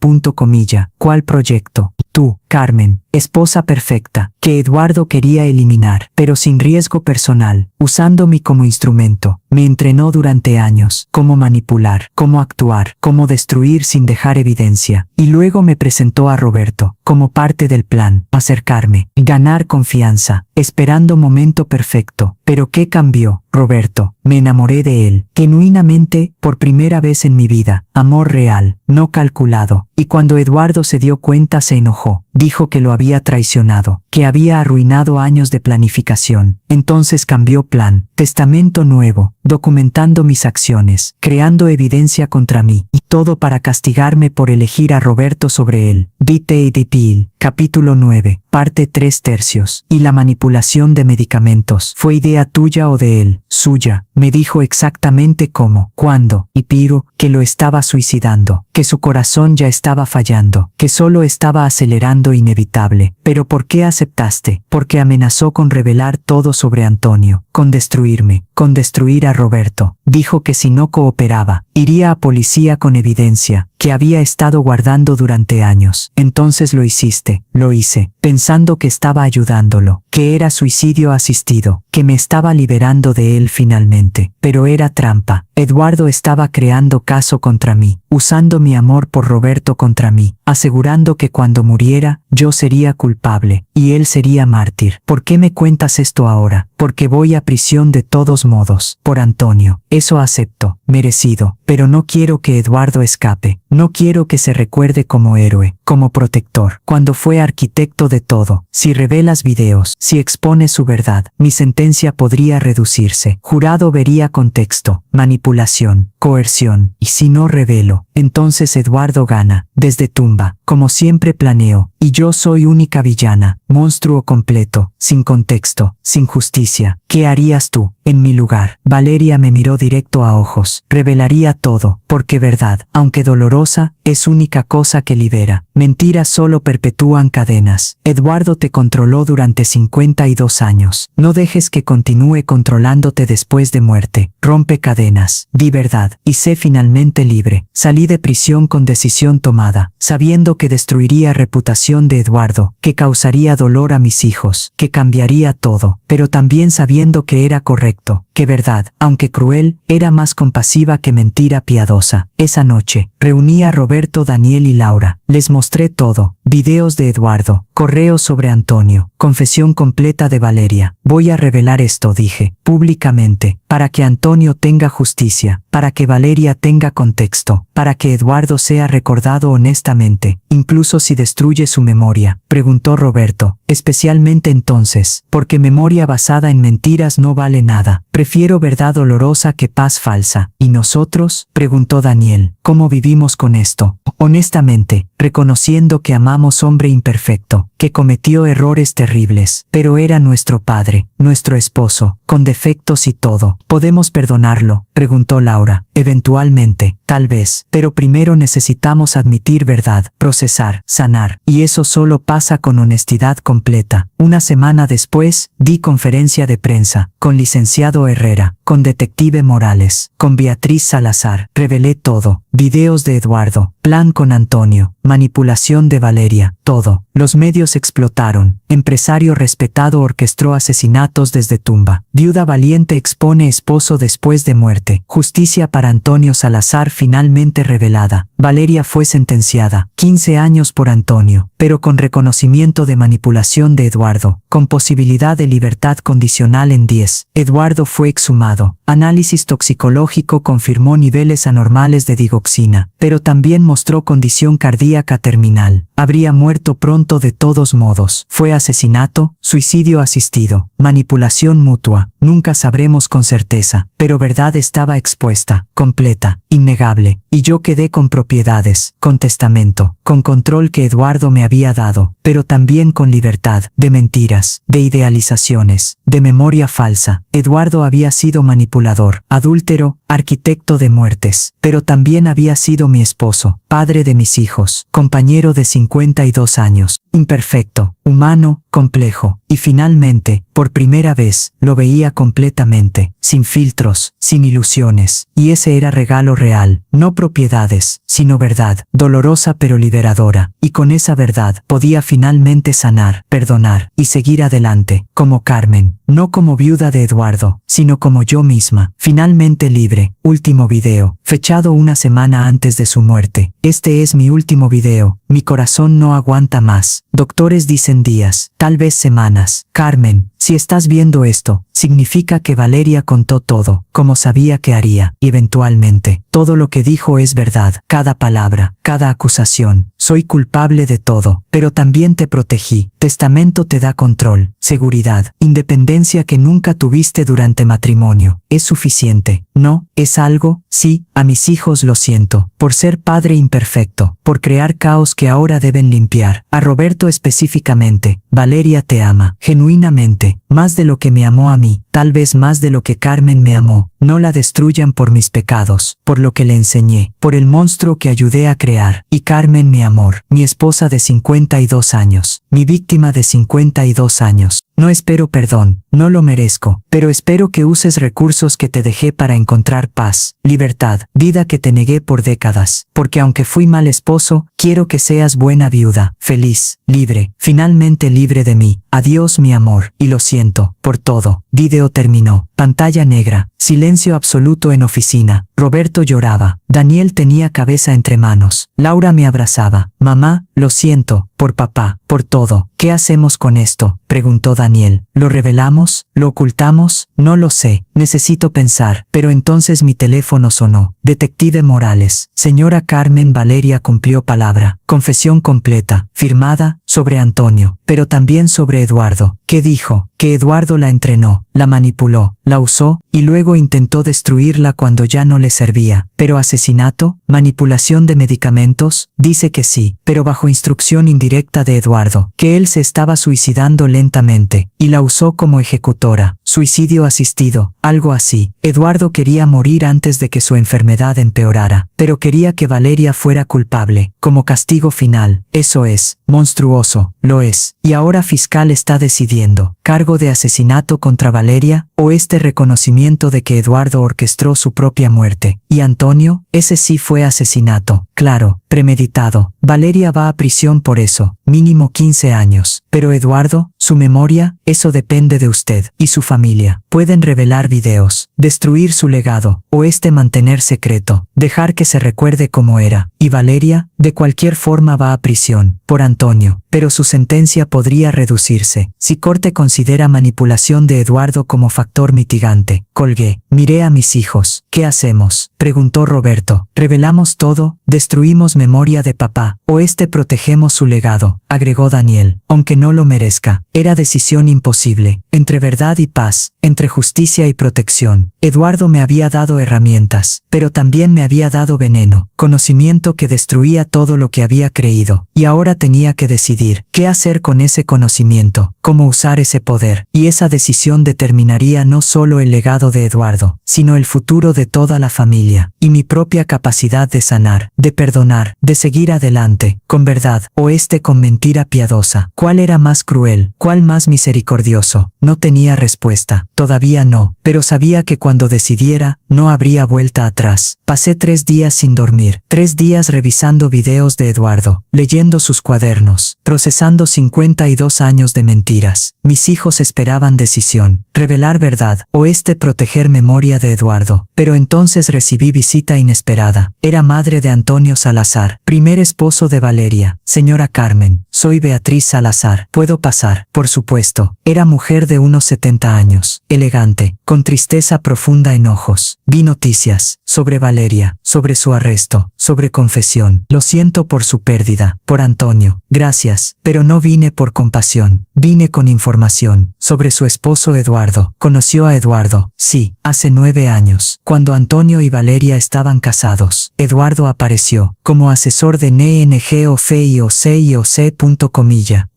¿Cuál proyecto? Tú, Carmen, esposa perfecta, que Eduardo quería eliminar, pero sin riesgo personal, usándome como instrumento. Me entrenó durante años, cómo manipular, cómo actuar, cómo destruir sin dejar evidencia. Y luego me presentó a Roberto, como parte del plan, acercarme, ganar confianza, esperando momento perfecto. Pero ¿qué cambió? Roberto, me enamoré de él, genuinamente, por primera vez en mi vida, amor real, no calculado. Y cuando Eduardo se dio cuenta se enojó, dijo que lo había traicionado, que había arruinado años de planificación. Entonces cambió plan, testamento nuevo, documentando mis acciones, creando evidencia contra mí, y todo para castigarme por elegir a Roberto sobre él. Detail, capítulo 9, parte 3/3. ¿Y la manipulación de medicamentos fue idea tuya o de él? Suya. Me dijo exactamente cómo, cuándo, y Piro, que lo estaba suicidando, que su corazón ya estaba fallando, que solo estaba acelerando inevitable. ¿Pero por qué aceptaste? Porque amenazó con revelar todo sobre Antonio, con destruirme, con destruir a Roberto. Dijo que si no cooperaba, iría a policía con evidencia, que había estado guardando durante años. Entonces lo hiciste. Lo hice, pensando que estaba ayudándolo, que era suicidio asistido, que me estaba liberando de él finalmente. Pero era trampa. Eduardo estaba creando caso contra mí, usando mi amor por Roberto contra mí, asegurando que cuando muriera, yo sería culpable, y él sería mártir. ¿Por qué me cuentas esto ahora? Porque voy a prisión de todos modos, por Antonio. Eso acepto, merecido, pero no quiero que Eduardo escape. No quiero que se recuerde como héroe, como protector, cuando fue arquitecto de todo. Si revelas videos, si expones su verdad, mi sentencia podría reducirse. Jurado vería contexto, manipulación, coerción, y si no revelo, entonces Eduardo gana, desde tumba, como siempre planeo, y yo soy única villana, monstruo completo, sin contexto, sin justicia. ¿Qué harías tú, en mi lugar? Valeria me miró directo a ojos. Revelaría todo, porque verdad, aunque dolorosa, es única cosa que libera. Mentiras solo perpetúan cadenas. Eduardo te controló durante 52 años. No dejes que continúe controlándote después de muerte. Rompe cadenas. Di verdad, y sé finalmente libre. Salí de prisión con decisión tomada, sabiendo que destruiría reputación de Eduardo, que causaría dolor a mis hijos, que cambiaría todo, pero también sabiendo que era correcto, que verdad, aunque cruel, era más compasiva que mentira piadosa. Esa noche, reuní a Roberto, Daniel y Laura. Les mostré todo, videos de Eduardo, correos sobre Antonio, confesión completa de Valeria. Voy a revelar esto, dije, públicamente, para que Antonio tenga justicia, para que Valeria tenga contexto, para que Eduardo sea recordado honestamente, incluso si destruye su memoria. Preguntó Roberto, especialmente entonces, porque memoria basada en mentiras no vale nada. Prefiero verdad dolorosa que paz falsa. ¿Y nosotros? Preguntó Daniel. ¿Cómo vivimos con esto? Honestamente, reconociendo que amamos hombre imperfecto, que cometió errores terribles, pero era nuestro padre, nuestro esposo, con defectos y todo. ¿Podemos perdonarlo? Preguntó Laura. Eventualmente, tal vez, pero primero necesitamos admitir verdad, procesar, sanar, y eso solo pasa con honestidad completa. Una semana después, di conferencia de prensa, con licenciado Herrera, con detective Morales, con Beatriz Salazar. Revelé todo, videos de Eduardo, Plan con Antonio, manipulación de Valeria, todo. Los medios explotaron. Empresario respetado orquestó asesinatos desde tumba. Viuda valiente expone esposo después de muerte. Justicia para Antonio Salazar finalmente revelada. Valeria fue sentenciada. 15 años por Antonio, pero con reconocimiento de manipulación de Eduardo, con posibilidad de libertad condicional en 10. Eduardo fue exhumado. Análisis toxicológico confirmó niveles anormales de digoxina, pero también mostró condición cardíaca terminal. Habría muerto pronto de todos modos. Fue asesinato, suicidio asistido, manipulación mutua. Nunca sabremos con certeza, pero verdad estaba expuesta, completa, innegable, y yo quedé con propiedades, con testamento, con control que Eduardo me había dado, pero también con libertad, de mentiras, de idealizaciones, de memoria falsa. Eduardo había sido manipulador, adúltero, arquitecto de muertes, pero también había sido mi esposo, padre de mis hijos, compañero de 52 años, imperfecto, humano, complejo, y finalmente, por primera vez, lo veía completamente, sin filtros, sin ilusiones, y ese era regalo real, no propiedades, sino verdad, dolorosa pero liberadora, y con esa verdad podía finalmente sanar, perdonar, y seguir adelante, como Carmen, no como viuda de Eduardo, sino como yo misma, finalmente libre. Último video, fechado una semana antes de su muerte. Este es mi último video, mi corazón no aguanta más. Doctores dicen días, tal vez semanas. Carmen, si estás viendo esto, significa que Valeria contó todo, como sabía que haría, eventualmente. Todo lo que dijo es verdad, cada palabra, cada acusación. Soy culpable de todo, pero también te protegí. Testamento te da control, seguridad, independencia que nunca tuviste durante matrimonio. ¿Es suficiente? No, es algo, sí, a mis hijos lo siento, por ser padre imperfecto, por crear caos que ahora deben limpiar. A Roberto específicamente, Valeria te ama, genuinamente, más de lo que me amó a mí, tal vez más de lo que Carmen me amó. No la destruyan por mis pecados, por lo que le enseñé, por el monstruo que ayudé a crear. Y Carmen, mi amor, mi esposa de 52 años, mi víctima de 52 años. No espero perdón, no lo merezco, pero espero que uses recursos que te dejé para encontrar paz, libertad, vida que te negué por décadas, porque aunque fui mal esposo, quiero que seas buena viuda, feliz, libre, finalmente libre de mí. Adiós mi amor, y lo siento, por todo. Video terminó. Pantalla negra, silencio absoluto en oficina. Roberto lloraba. Daniel tenía cabeza entre manos. Laura me abrazaba. Mamá, lo siento, por papá, por todo. ¿Qué hacemos con esto?, preguntó Daniel. ¿Lo revelamos? ¿Lo ocultamos? No lo sé. Necesito pensar. Pero entonces mi teléfono sonó. Detective Morales. Señora Carmen Valeria cumplió palabra. Confesión completa, firmada, sobre Antonio, pero también sobre Eduardo. ¿Qué dijo? Que Eduardo la entrenó, la manipuló, la usó, y luego intentó destruirla cuando ya no le servía. ¿Pero asesinato? ¿Manipulación de medicamentos? Dice que sí, pero bajo instrucción indirecta de Eduardo, que él se estaba suicidando lentamente, y la usó como ejecutora. Suicidio asistido, algo así. Eduardo quería morir antes de que su enfermedad empeorara, pero quería que Valeria fuera culpable, como castigo final. Eso es, monstruoso, lo es. Y ahora fiscal está decidiendo, cargo de asesinato contra Valeria, o este reconocimiento de que Eduardo orquestó su propia muerte. ¿Y Antonio? Ese sí fue asesinato, claro, premeditado. Valeria va a prisión por eso, mínimo 15 años. Pero Eduardo, su memoria, eso depende de usted y su familia. Pueden revelar videos, destruir su legado, o mantener secreto, dejar que se recuerde cómo era. Y Valeria, de cualquier forma va a prisión, por Antonio, pero su sentencia podría reducirse. Si Corte considera manipulación de Eduardo como factor mitigante. Colgué. Miré a mis hijos. ¿Qué hacemos?, preguntó Roberto. ¿Revelamos todo? ¿Destruimos memoria de papá? ¿O protegemos su legado?, agregó Daniel. Aunque no lo merezca. Era decisión imposible. Entre verdad y paz, entre justicia y protección. Eduardo me había dado herramientas, pero también me había dado veneno, conocimiento que destruía todo lo que había creído. Y ahora tenía que decidir qué hacer con ese conocimiento, cómo usar ese poder. Y esa decisión determinaría no solo el legado de Eduardo, sino el futuro de toda la familia, y mi propia capacidad de sanar, de perdonar, avanzar, de seguir adelante, con verdad, o con mentira piadosa. ¿Cuál era más cruel? ¿Cuál más misericordioso? No tenía respuesta. Todavía no, pero sabía que cuando decidiera, no habría vuelta atrás. Pasé 3 días sin dormir, 3 días revisando videos de Eduardo, leyendo sus cuadernos, procesando 52 años de mentiras. Mis hijos esperaban decisión, revelar verdad, o proteger memoria de Eduardo. Pero entonces recibí visita inesperada. Era madre de Antonio Salazar, primer esposo de Valeria. Señora Carmen, soy Beatriz Salazar. ¿Puedo pasar? Por supuesto. Era mujer de unos 70 años, elegante, con tristeza profunda en ojos. Vi noticias sobre Valeria, sobre su arresto, sobre confesión. Lo siento por su pérdida, por Antonio. Gracias, pero no vine por compasión. Vine con información sobre su esposo Eduardo. ¿Conoció a Eduardo? Sí, hace 9 años, cuando Antonio y Valeria estaban casados. Eduardo apareció como asesor de NGOFIOC,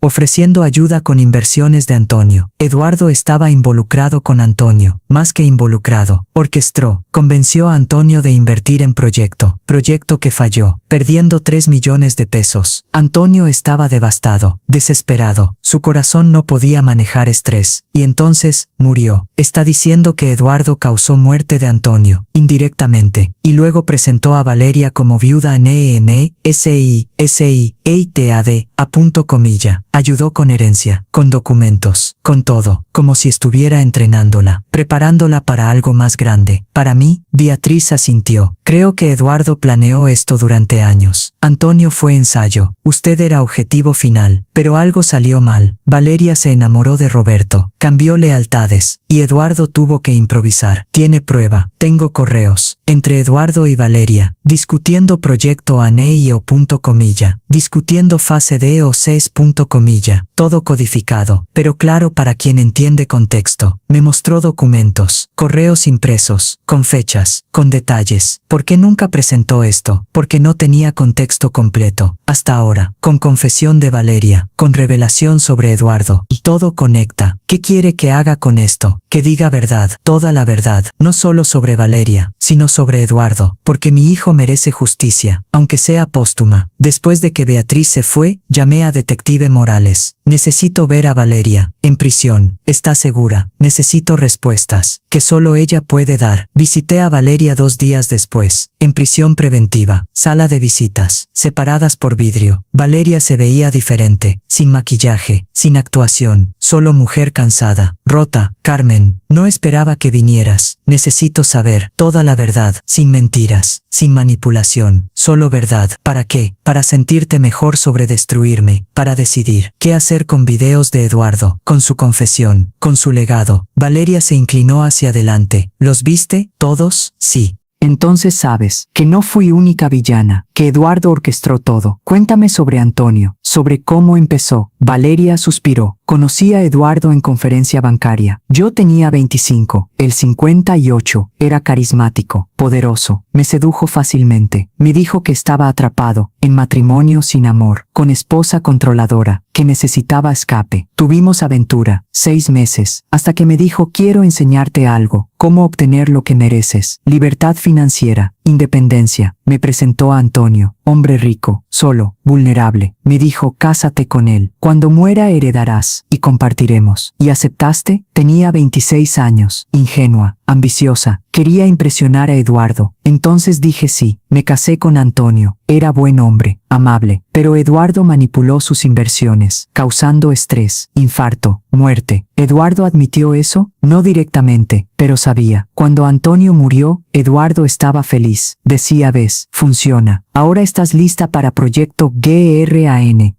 ofreciendo ayuda con inversiones de Antonio. Eduardo estaba involucrado con Antonio, más que involucrado. Orquestó, convenció a Antonio de invertir en proyecto que falló, perdiendo 3 millones de pesos. Antonio estaba devastado, desesperado, su corazón no podía manejar estrés, y entonces, murió. Está diciendo que Eduardo causó muerte de Antonio, indirectamente, y luego presentó a Valeria como viuda en EITAD, ayudó con herencia, con documentos, con todo, como si estuviera entrenándola, preparándola para algo más grande. Para mí, Beatriz asintió. Creo que Eduardo planeó esto durante años. Antonio fue ensayo, usted era objetivo final, pero algo salió mal. Valeria se enamoró de Roberto, cambió lealtades, y Eduardo tuvo que improvisar. Tiene prueba, tengo correos, entre Eduardo y Valeria, discutiendo proyecto ANEIO, discutiendo fase de OCES, todo codificado, pero claro para quien entiende contexto. Me mostró documentos, correos impresos, con fechas, con detalles. ¿Por qué nunca presentó esto? Porque no tenía contexto completo. Hasta ahora, con confesión de Valeria, con revelación sobre Eduardo, y todo conecta. ¿Qué quiere que haga con esto? Que diga verdad, toda la verdad, no solo sobre Valeria, sino sobre Eduardo, porque mi hijo merece justicia, aunque sea póstuma. Después de que Beatriz se fue, llamé a Detective Morales. Necesito ver a Valeria, en prisión. ¿Está segura? Necesito respuestas, que solo ella puede dar. Visité a Valeria 2 días después, en prisión preventiva, sala de visitas, separadas por vidrio. Valeria se veía diferente, sin maquillaje, sin actuación, solo mujer cansada, rota. Carmen, no esperaba que vinieras. Necesito saber toda la verdad, sin mentiras, sin manipulación, solo verdad. ¿Para qué? Para sentirte mejor sobre destruirme, para decidir qué hacer con videos de Eduardo, con su confesión, con su legado. Valeria se inclinó hacia adelante. ¿Los viste? ¿Todos? Sí. Entonces sabes que no fui única villana, que Eduardo orquestó todo. Cuéntame sobre Antonio, sobre cómo empezó. Valeria suspiró. Conocí a Eduardo en conferencia bancaria. Yo tenía 25, él 58. Era carismático, poderoso, me sedujo fácilmente. Me dijo que estaba atrapado, en matrimonio sin amor, con esposa controladora, que necesitaba escape. Tuvimos aventura, 6 meses, hasta que me dijo: quiero enseñarte algo, cómo obtener lo que mereces. Libertad financiera, independencia. Me presentó a Antonio, hombre rico, solo, vulnerable. Me dijo: cásate con él. Cuando muera heredarás, y compartiremos. ¿Y aceptaste? Tenía 26 años, ingenua, ambiciosa. Quería impresionar a Eduardo. Entonces dije sí. Me casé con Antonio. Era buen hombre, amable, pero Eduardo manipuló sus inversiones, causando estrés, infarto, muerte. ¿Eduardo admitió eso? No directamente, pero sabía. Cuando Antonio murió, Eduardo estaba feliz. Decía: ves, funciona. Ahora estás lista para proyecto GRAN.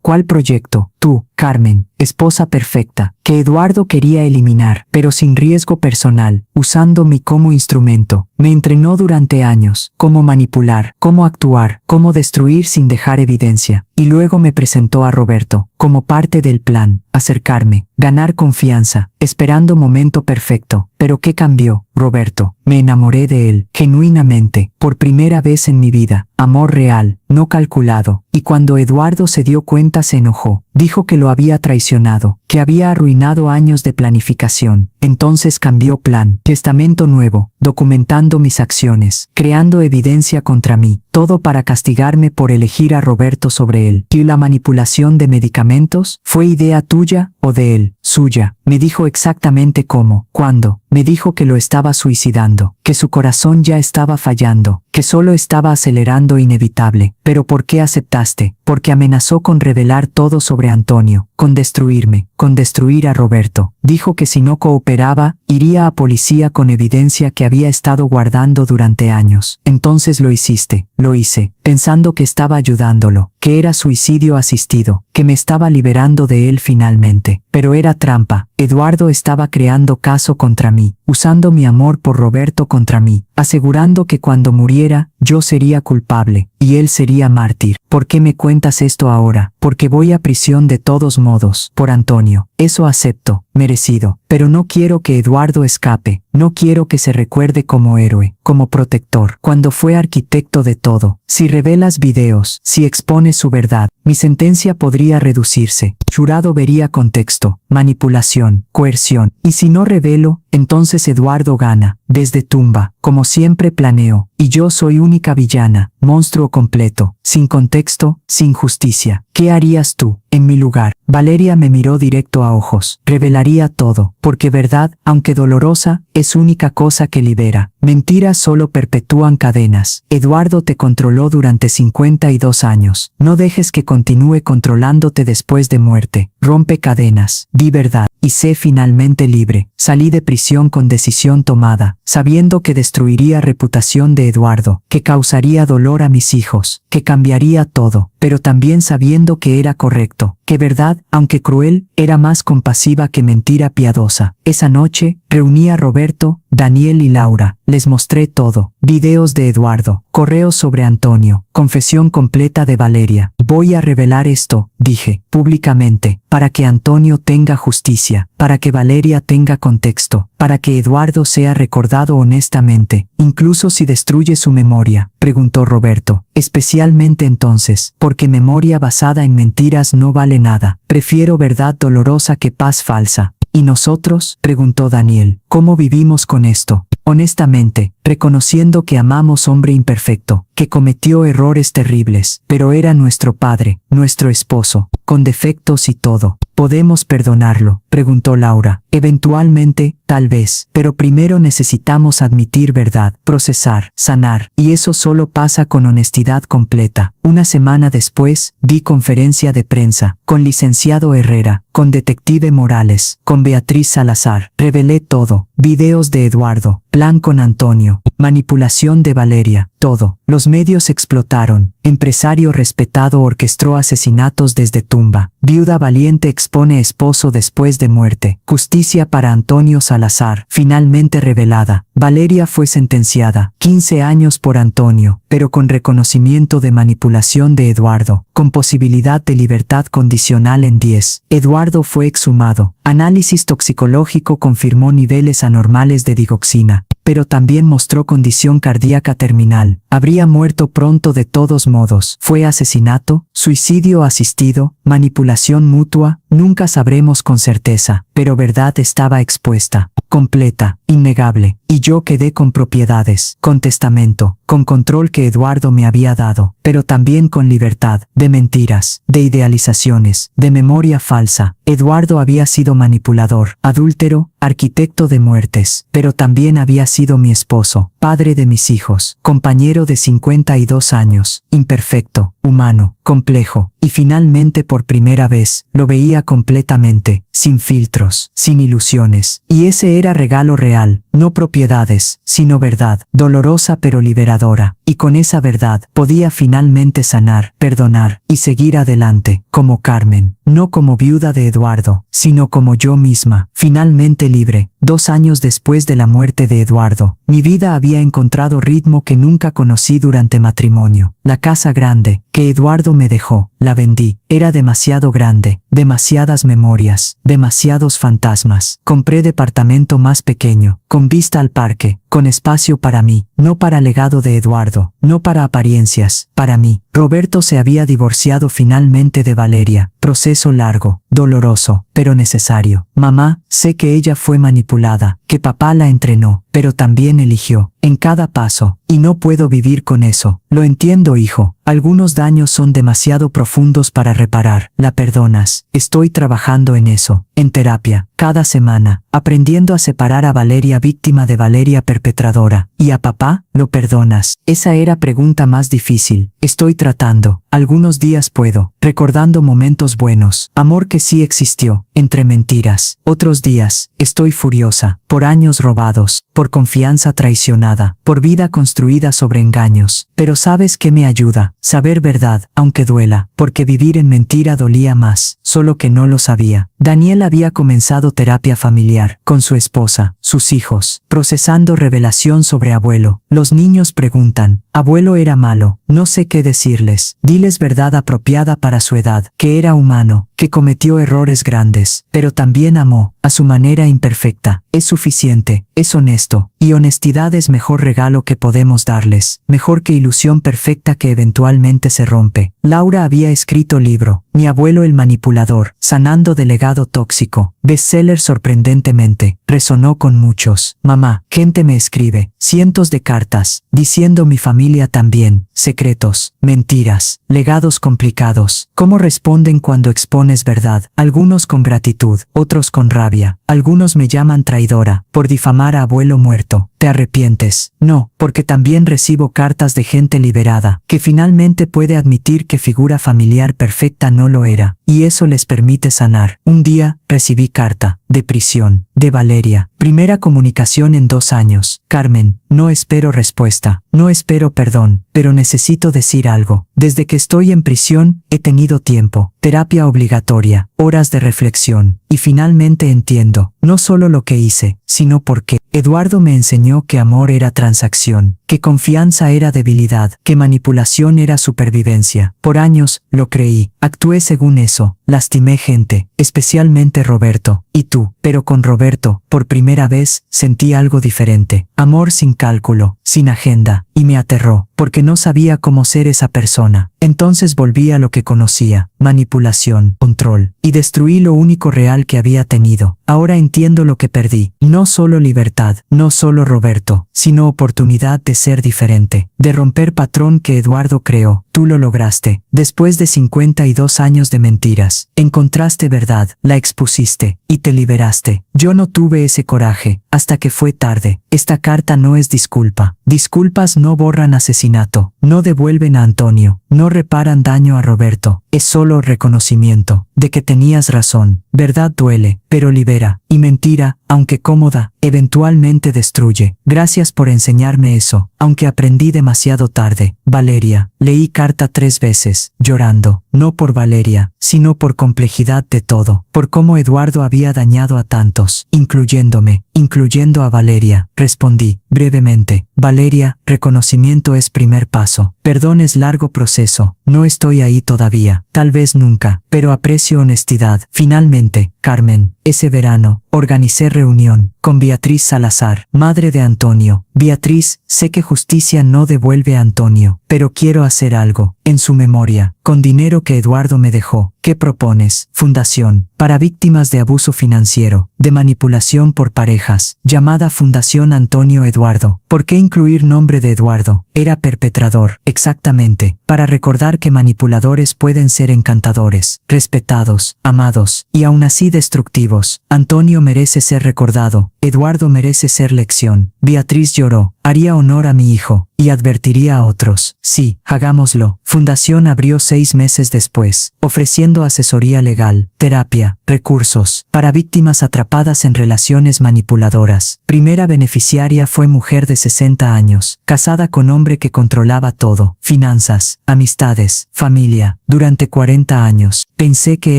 ¿Cuál proyecto? Tú, Carmen, esposa perfecta, que Eduardo quería eliminar, pero sin riesgo personal, usándome como instrumento. Me entrenó durante años, cómo manipular, cómo actuar, cómo destruir sin dejar evidencia. Y luego me presentó a Roberto, como parte del plan, acercarme, ganar confianza, esperando momento perfecto. ¿Pero qué cambió, Roberto? Me enamoré de él, genuinamente, por primera vez en mi vida. Amor real, no calculado. Y cuando Eduardo se dio cuenta se enojó. Dijo que lo había traicionado, que había arruinado años de planificación. Entonces cambió plan. Testamento nuevo, documentando mis acciones, creando evidencia contra mí, todo para castigarme por elegir a Roberto sobre él. ¿Y la manipulación de medicamentos? ¿Fue idea tuya o de él? Suya. Me dijo exactamente cómo, cuándo. Me dijo que lo estaba suicidando, que su corazón ya estaba fallando, que solo estaba acelerando inevitable. ¿Pero por qué aceptaste? Porque amenazó con revelar todo sobre Antonio, con destruirme, con destruir a Roberto. Dijo que si no cooperaba, iría a policía con evidencia que había estado guardando durante años. Entonces lo hiciste. Lo hice, pensando que estaba ayudándolo, que era suicidio asistido, que me estaba liberando de él finalmente. Pero era trampa. Eduardo estaba creando caso contra mí, usando mi amor por Roberto contra mí, asegurando que cuando muriera, yo sería culpable, y él sería mártir. ¿Por qué me cuentas esto ahora? Porque voy a prisión de todos modos, por Antonio. Eso acepto, merecido. Pero no quiero que Eduardo escape, no quiero que se recuerde como héroe, como protector, cuando fue arquitecto de todo. Si revelas videos, si expones su verdad, mi sentencia podría reducirse. Jurado vería contexto, manipulación, coerción. Y si no revelo, entonces Eduardo gana, desde tumba, como siempre planeo, y yo soy única villana, monstruo completo, sin contexto, sin justicia. ¿Qué harías tú, en mi lugar? Valeria me miró directo a ojos. Revelaría todo, porque verdad, aunque dolorosa, es única cosa que libera. Mentiras solo perpetúan cadenas. Eduardo te controló durante 52 años. No dejes que continúe controlándote después de muerte. Rompe cadenas. Di verdad. Y sé finalmente libre. Salí de prisión con decisión tomada, sabiendo que destruiría reputación de Eduardo, que causaría dolor a mis hijos, que cambiaría todo, pero también sabiendo que era correcto, que verdad, aunque cruel, era más compasiva que mentira piadosa. Esa noche, reuní a Roberto, Daniel y Laura. Les mostré todo. Videos de Eduardo, correos sobre Antonio, confesión completa de Valeria. Voy a revelar esto, dije, públicamente, para que Antonio tenga justicia, para que Valeria tenga contexto, para que Eduardo sea recordado honestamente, incluso si destruye su memoria, preguntó Roberto. Especialmente entonces, porque memoria basada en mentiras no vale nada. Prefiero verdad dolorosa que paz falsa. ¿Y nosotros? Preguntó Daniel. ¿Cómo vivimos con esto? Honestamente, reconociendo que amamos hombre imperfecto, que cometió errores terribles, pero era nuestro padre, nuestro esposo, con defectos y todo. ¿Podemos perdonarlo?, preguntó Laura. Eventualmente, tal vez, pero primero necesitamos admitir verdad, procesar, sanar, y eso solo pasa con honestidad completa. Una semana después, di conferencia de prensa, con licenciado Herrera, con detective Morales, con Beatriz Salazar. Revelé todo, videos de Eduardo, plan con Antonio, manipulación de Valeria, todo. Los medios explotaron. Empresario respetado orquestó asesinatos desde tumba. Viuda valiente expone esposo después de muerte. Justicia para Antonio Salazar, finalmente revelada. Valeria fue sentenciada, 15 años por Antonio, pero con reconocimiento de manipulación de Eduardo, con posibilidad de libertad condicional en 10. Eduardo fue exhumado. Análisis toxicológico confirmó niveles anormales de digoxina, pero también mostró condición cardíaca terminal. Habría muerto pronto de todos modos. ¿Fue asesinato? ¿Suicidio asistido? ¿Manipulación mutua? Nunca sabremos con certeza, pero verdad estaba expuesta, completa, innegable, y yo quedé con propiedades, con testamento, con control que Eduardo me había dado, pero también con libertad, de mentiras, de idealizaciones, de memoria falsa. Eduardo había sido manipulador, adúltero, arquitecto de muertes, pero también había sido mi esposo, padre de mis hijos, compañero de 52 años, imperfecto, humano, complejo, y finalmente por primera vez, lo veía completamente, sin filtros, sin ilusiones, y ese era regalo real, no propiedades, sino verdad, dolorosa pero liberadora, y con esa verdad podía finalmente sanar, perdonar, y seguir adelante, como Carmen, no como viuda de Eduardo, sino como yo misma, finalmente libre. 2 años después de la muerte de Eduardo, mi vida había encontrado ritmo que nunca conocí durante matrimonio. La casa grande, que Eduardo me dejó, la vendí. Era demasiado grande, demasiadas memorias, demasiados fantasmas. Compré departamento más pequeño, con vista al parque, con espacio para mí, no para legado de Eduardo, no para apariencias, para mí. Roberto se había divorciado finalmente de Valeria. Proceso largo, doloroso, pero necesario. Mamá, sé que ella fue manipulada, que papá la entrenó, pero también eligió, en cada paso, y no puedo vivir con eso. Lo entiendo, hijo. Algunos daños son demasiado profundos para reparar. La perdonas. Estoy trabajando en eso, en terapia, cada semana, aprendiendo a separar a Valeria víctima de Valeria perpetradora. ¿Y a papá? ¿Lo perdonas? Esa era pregunta más difícil. Estoy tratando. Algunos días puedo, recordando momentos buenos, amor que sí existió, entre mentiras. Otros días, estoy furiosa, por años robados, por confianza traicionada, por vida construida sobre engaños. Pero ¿sabes qué me ayuda? Saber verdad, aunque duela, porque vivir en mentira dolía más, solo que no lo sabía. Daniel había comenzado terapia familiar, con su esposa, sus hijos, procesando revelación sobre abuelo. Los niños preguntan, abuelo era malo, no sé qué decirles. Diles verdad apropiada para su edad, que era humano, que cometió errores grandes, pero también amó, a su manera imperfecta. Es suficiente, es honesto, y honestidad es mejor regalo que podemos darles, mejor que ilusión perfecta que eventualmente se rompe. Laura había escrito libro, Mi abuelo el manipulador, sanando del legado tóxico, bestseller sorprendentemente, resonó con muchos. Mamá, gente me escribe, cientos de cartas, diciendo mi familia también, secretos, mentiras, legados complicados. ¿Cómo responden cuando expones verdad? Algunos con gratitud, otros con rabia, algunos me llaman traidora, por difamar a abuelo muerto. ¿Te arrepientes? No, porque también recibo cartas de gente liberada, que finalmente puede admitir que figura familiar perfecta no lo era, y eso les permite sanar. Un día, recibí carta, de prisión, de Valeria. Primera comunicación en 2 años. Carmen, no espero respuesta, no espero perdón, pero necesito decir algo. Desde que estoy en prisión, he tenido tiempo, terapia obligatoria, horas de reflexión, y finalmente entiendo, no solo lo que hice, sino por qué. Eduardo me enseñó que amor era transacción, que confianza era debilidad, que manipulación era supervivencia. Por años, lo creí, actué según eso, lastimé gente, especialmente Roberto, y tú. Pero con Roberto, por primera vez, sentí algo diferente. Amor sin cálculo, sin agenda, y me aterró, porque no sabía cómo ser esa persona. Entonces volví a lo que conocía, manipulación, control, y destruí lo único real que había tenido. Ahora entiendo lo que perdí, no solo libertad, no solo Roberto, sino oportunidad de ser diferente, de romper patrón que Eduardo creó. Tú lo lograste. Después de 52 años de mentiras, encontraste verdad, la expusiste, y te liberaste. Yo no tuve ese coraje, hasta que fue tarde. Esta carta no es disculpa. Disculpas no borran asesinato, no devuelven a Antonio, no reparan daño a Roberto. Es solo reconocimiento, de que tenías razón. Verdad duele, pero libera, y mentira, aunque cómoda, eventualmente destruye. Gracias por enseñarme eso, aunque aprendí demasiado tarde. Valeria, leí carta 3 veces, llorando, no por Valeria, sino por complejidad de todo, por cómo Eduardo había dañado a tantos, incluyéndome, incluyendo a Valeria. Respondí, brevemente, Valeria, reconocimiento es primer paso, perdón es largo proceso, no estoy ahí todavía, tal vez nunca, pero aprecio honestidad. Finalmente, Carmen, ese verano, organicé reunión con Beatriz Salazar, madre de Antonio. Beatriz, sé que justicia no devuelve a Antonio, pero quiero hacer algo, en su memoria, con dinero que Eduardo me dejó. ¿Qué propones? Fundación, para víctimas de abuso financiero, de manipulación por parejas, llamada Fundación Antonio Eduardo. ¿Por qué incluir nombre de Eduardo? Era perpetrador, exactamente, para recordar que manipuladores pueden ser encantadores, respetados, amados, y aún así destructivos. Antonio merece ser recordado, Eduardo merece ser lección. Beatriz lloró, haría honor a mi hijo, y advertiría a otros. Sí, hagámoslo. Fundación abrió 6 meses después, ofreciendo asesoría legal, terapia, recursos, para víctimas atrapadas en relaciones manipuladoras. Primera beneficiaria fue mujer de 60 años, casada con hombre que controlaba todo, finanzas, amistades, familia. Durante 40 años, pensé que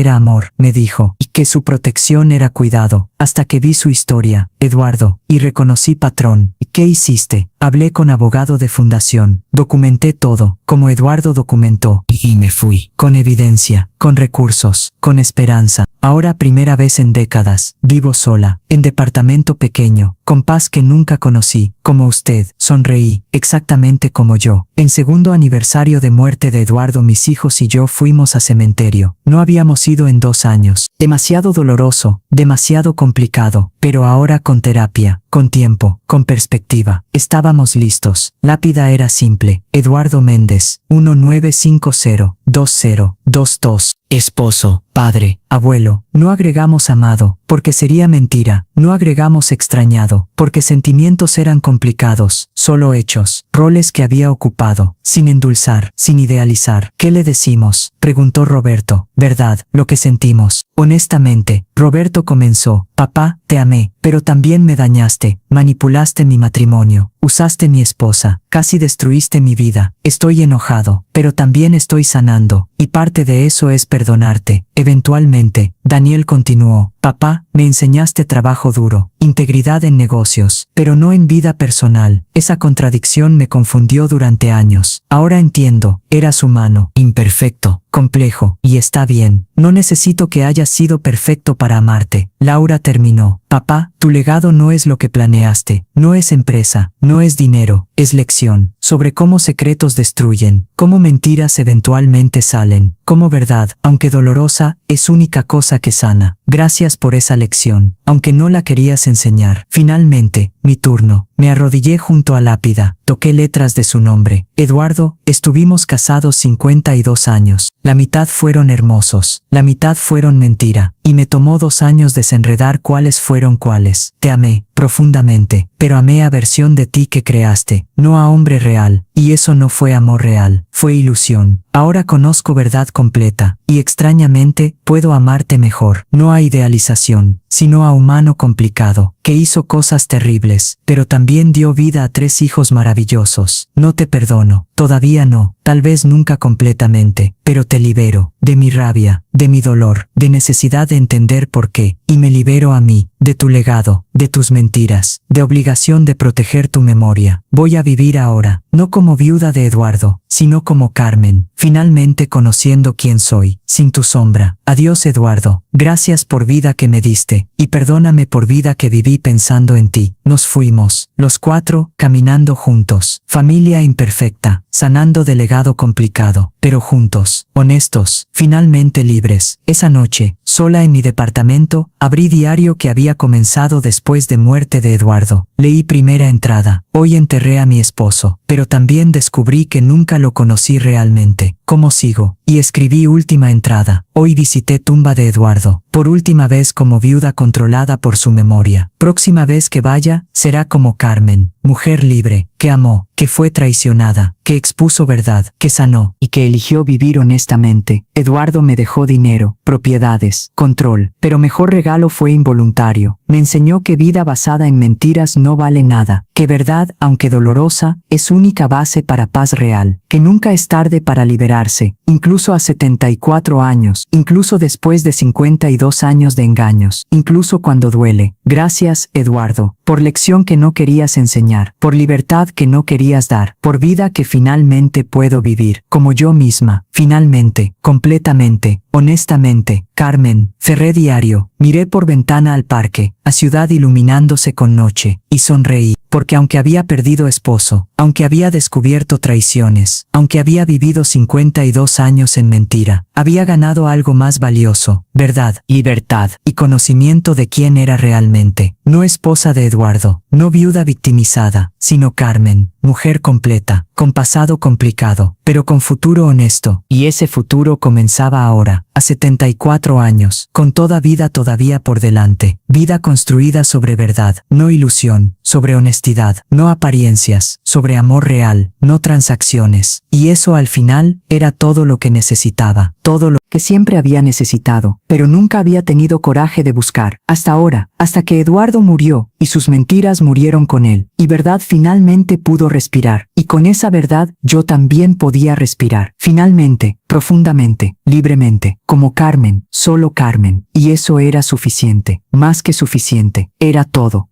era amor, me dijo, y que su protección era cuidado, hasta que vi su historia, Eduardo, y reconocí patrón. ¿Y qué hiciste? Hablé con abogado de Fundación, documenté todo, como Eduardo documentó, y me fui, con evidencia, con recursos, con esperanza. Ahora primera vez en décadas, vivo sola, en departamento pequeño, con paz que nunca conocí, como usted, sonreí, exactamente como yo. En segundo aniversario de muerte de Eduardo, mis hijos y yo fuimos a cementerio. No habíamos ido en 2 años. Demasiado doloroso, demasiado complicado, pero ahora con terapia, con tiempo, con perspectiva. Estábamos listos. Lápida era simple. Eduardo Méndez, 1950-2022. Esposo, padre, abuelo. No agregamos amado, porque sería mentira. No agregamos extrañado, porque sentimientos eran complicados. Solo hechos, roles que había ocupado, sin endulzar, sin idealizar. ¿Qué le decimos?, preguntó Roberto. Verdad, lo que sentimos. Honestamente, Roberto comenzó. Papá, te amé, pero también me dañaste, manipulaste mi matrimonio, usaste mi esposa, casi destruiste mi vida. Estoy enojado, pero también estoy sanando, y parte de eso es perdonarte. Eventualmente, Daniel continuó. Papá, me enseñaste trabajo duro, integridad en negocios, pero no en vida personal. Esa contradicción me confundió durante años. Ahora entiendo, eras humano, imperfecto, complejo, y está bien. No necesito que hayas sido perfecto para amarte. Laura terminó. Papá, tu legado no es lo que planeaste, no es empresa, no es dinero, es lección, sobre cómo secretos destruyen, cómo mentiras eventualmente salen, cómo verdad, aunque dolorosa, es única cosa que sana. Gracias por esa lección, aunque no la querías enseñar. Finalmente, mi turno. Me arrodillé junto a lápida, toqué letras de su nombre. Eduardo, estuvimos casados 52 años. La mitad fueron hermosos, la mitad fueron mentira, y me tomó 2 años desenredar cuáles fueron cuáles. Te amé, profundamente, pero amé a versión de ti que creaste, no a hombre real, y eso no fue amor real, fue ilusión. Ahora conozco verdad completa, y extrañamente, puedo amarte mejor, no a idealización, sino a humano complicado, que hizo cosas terribles, pero también dio vida a 3 hijos maravillosos. No te perdono, todavía no, tal vez nunca completamente, pero te libero, de mi rabia, de mi dolor, de necesidad de entender por qué, y me libero a mí, de tu legado, de tus mentiras, de obligación de proteger tu memoria. Voy a vivir ahora, no como viuda de Eduardo, sino como Carmen, finalmente conociendo quién soy, sin tu sombra. Adiós, Eduardo, gracias por vida que me diste, y perdóname por vida que viví pensando en ti. Nos fuimos, los 4, caminando juntos, familia imperfecta, sanando de legado complicado, pero juntos, honestos, finalmente libres. Esa noche, sola en mi departamento, abrí diario que había comenzado después de muerte de Eduardo. Leí primera entrada. Hoy enterré a mi esposo, pero también descubrí que nunca lo conocí realmente. ¿Cómo sigo? Y escribí última entrada. Hoy visité tumba de Eduardo, por última vez como viuda controlada por su memoria. Próxima vez que vaya, será como Carmen, mujer libre, que amó, que fue traicionada, que expuso verdad, que sanó, y que eligió vivir honestamente. Eduardo me dejó dinero, propiedades, control, pero mejor regalo fue involuntario. Me enseñó que vida basada en mentiras no vale nada, que verdad, aunque dolorosa, es única base para paz real, que nunca es tarde para liberarse, incluso a 74 años, incluso después de 52 años de engaños, incluso cuando duele. Gracias, Eduardo, por lección que no querías enseñar, por libertad que no querías dar, por vida que finalmente puedo vivir, como yo misma, finalmente, completamente, honestamente. Carmen, cerré diario, miré por ventana al parque, a ciudad iluminándose con noche, y sonreí, porque aunque había perdido esposo, aunque había descubierto traiciones, aunque había vivido 52 años en mentira, había ganado algo más valioso, verdad, libertad, y conocimiento de quién era realmente. No esposa de Eduardo, no viuda victimizada, sino Carmen, mujer completa, con pasado complicado, pero con futuro honesto, y ese futuro comenzaba ahora, a 74 años, con toda vida todavía por delante, vida construida sobre verdad, no ilusión, sobre honestidad, no apariencias, sobre amor real, no transacciones, y eso al final era todo lo que necesitaba, todo lo que siempre había necesitado, pero nunca había tenido coraje de buscar, hasta ahora, hasta que Eduardo murió, y sus mentiras murieron con él, y verdad finalmente pudo respirar, y con esa verdad yo también podía respirar, finalmente, profundamente, libremente, como Carmen, solo Carmen, y eso era suficiente, más que suficiente, era todo.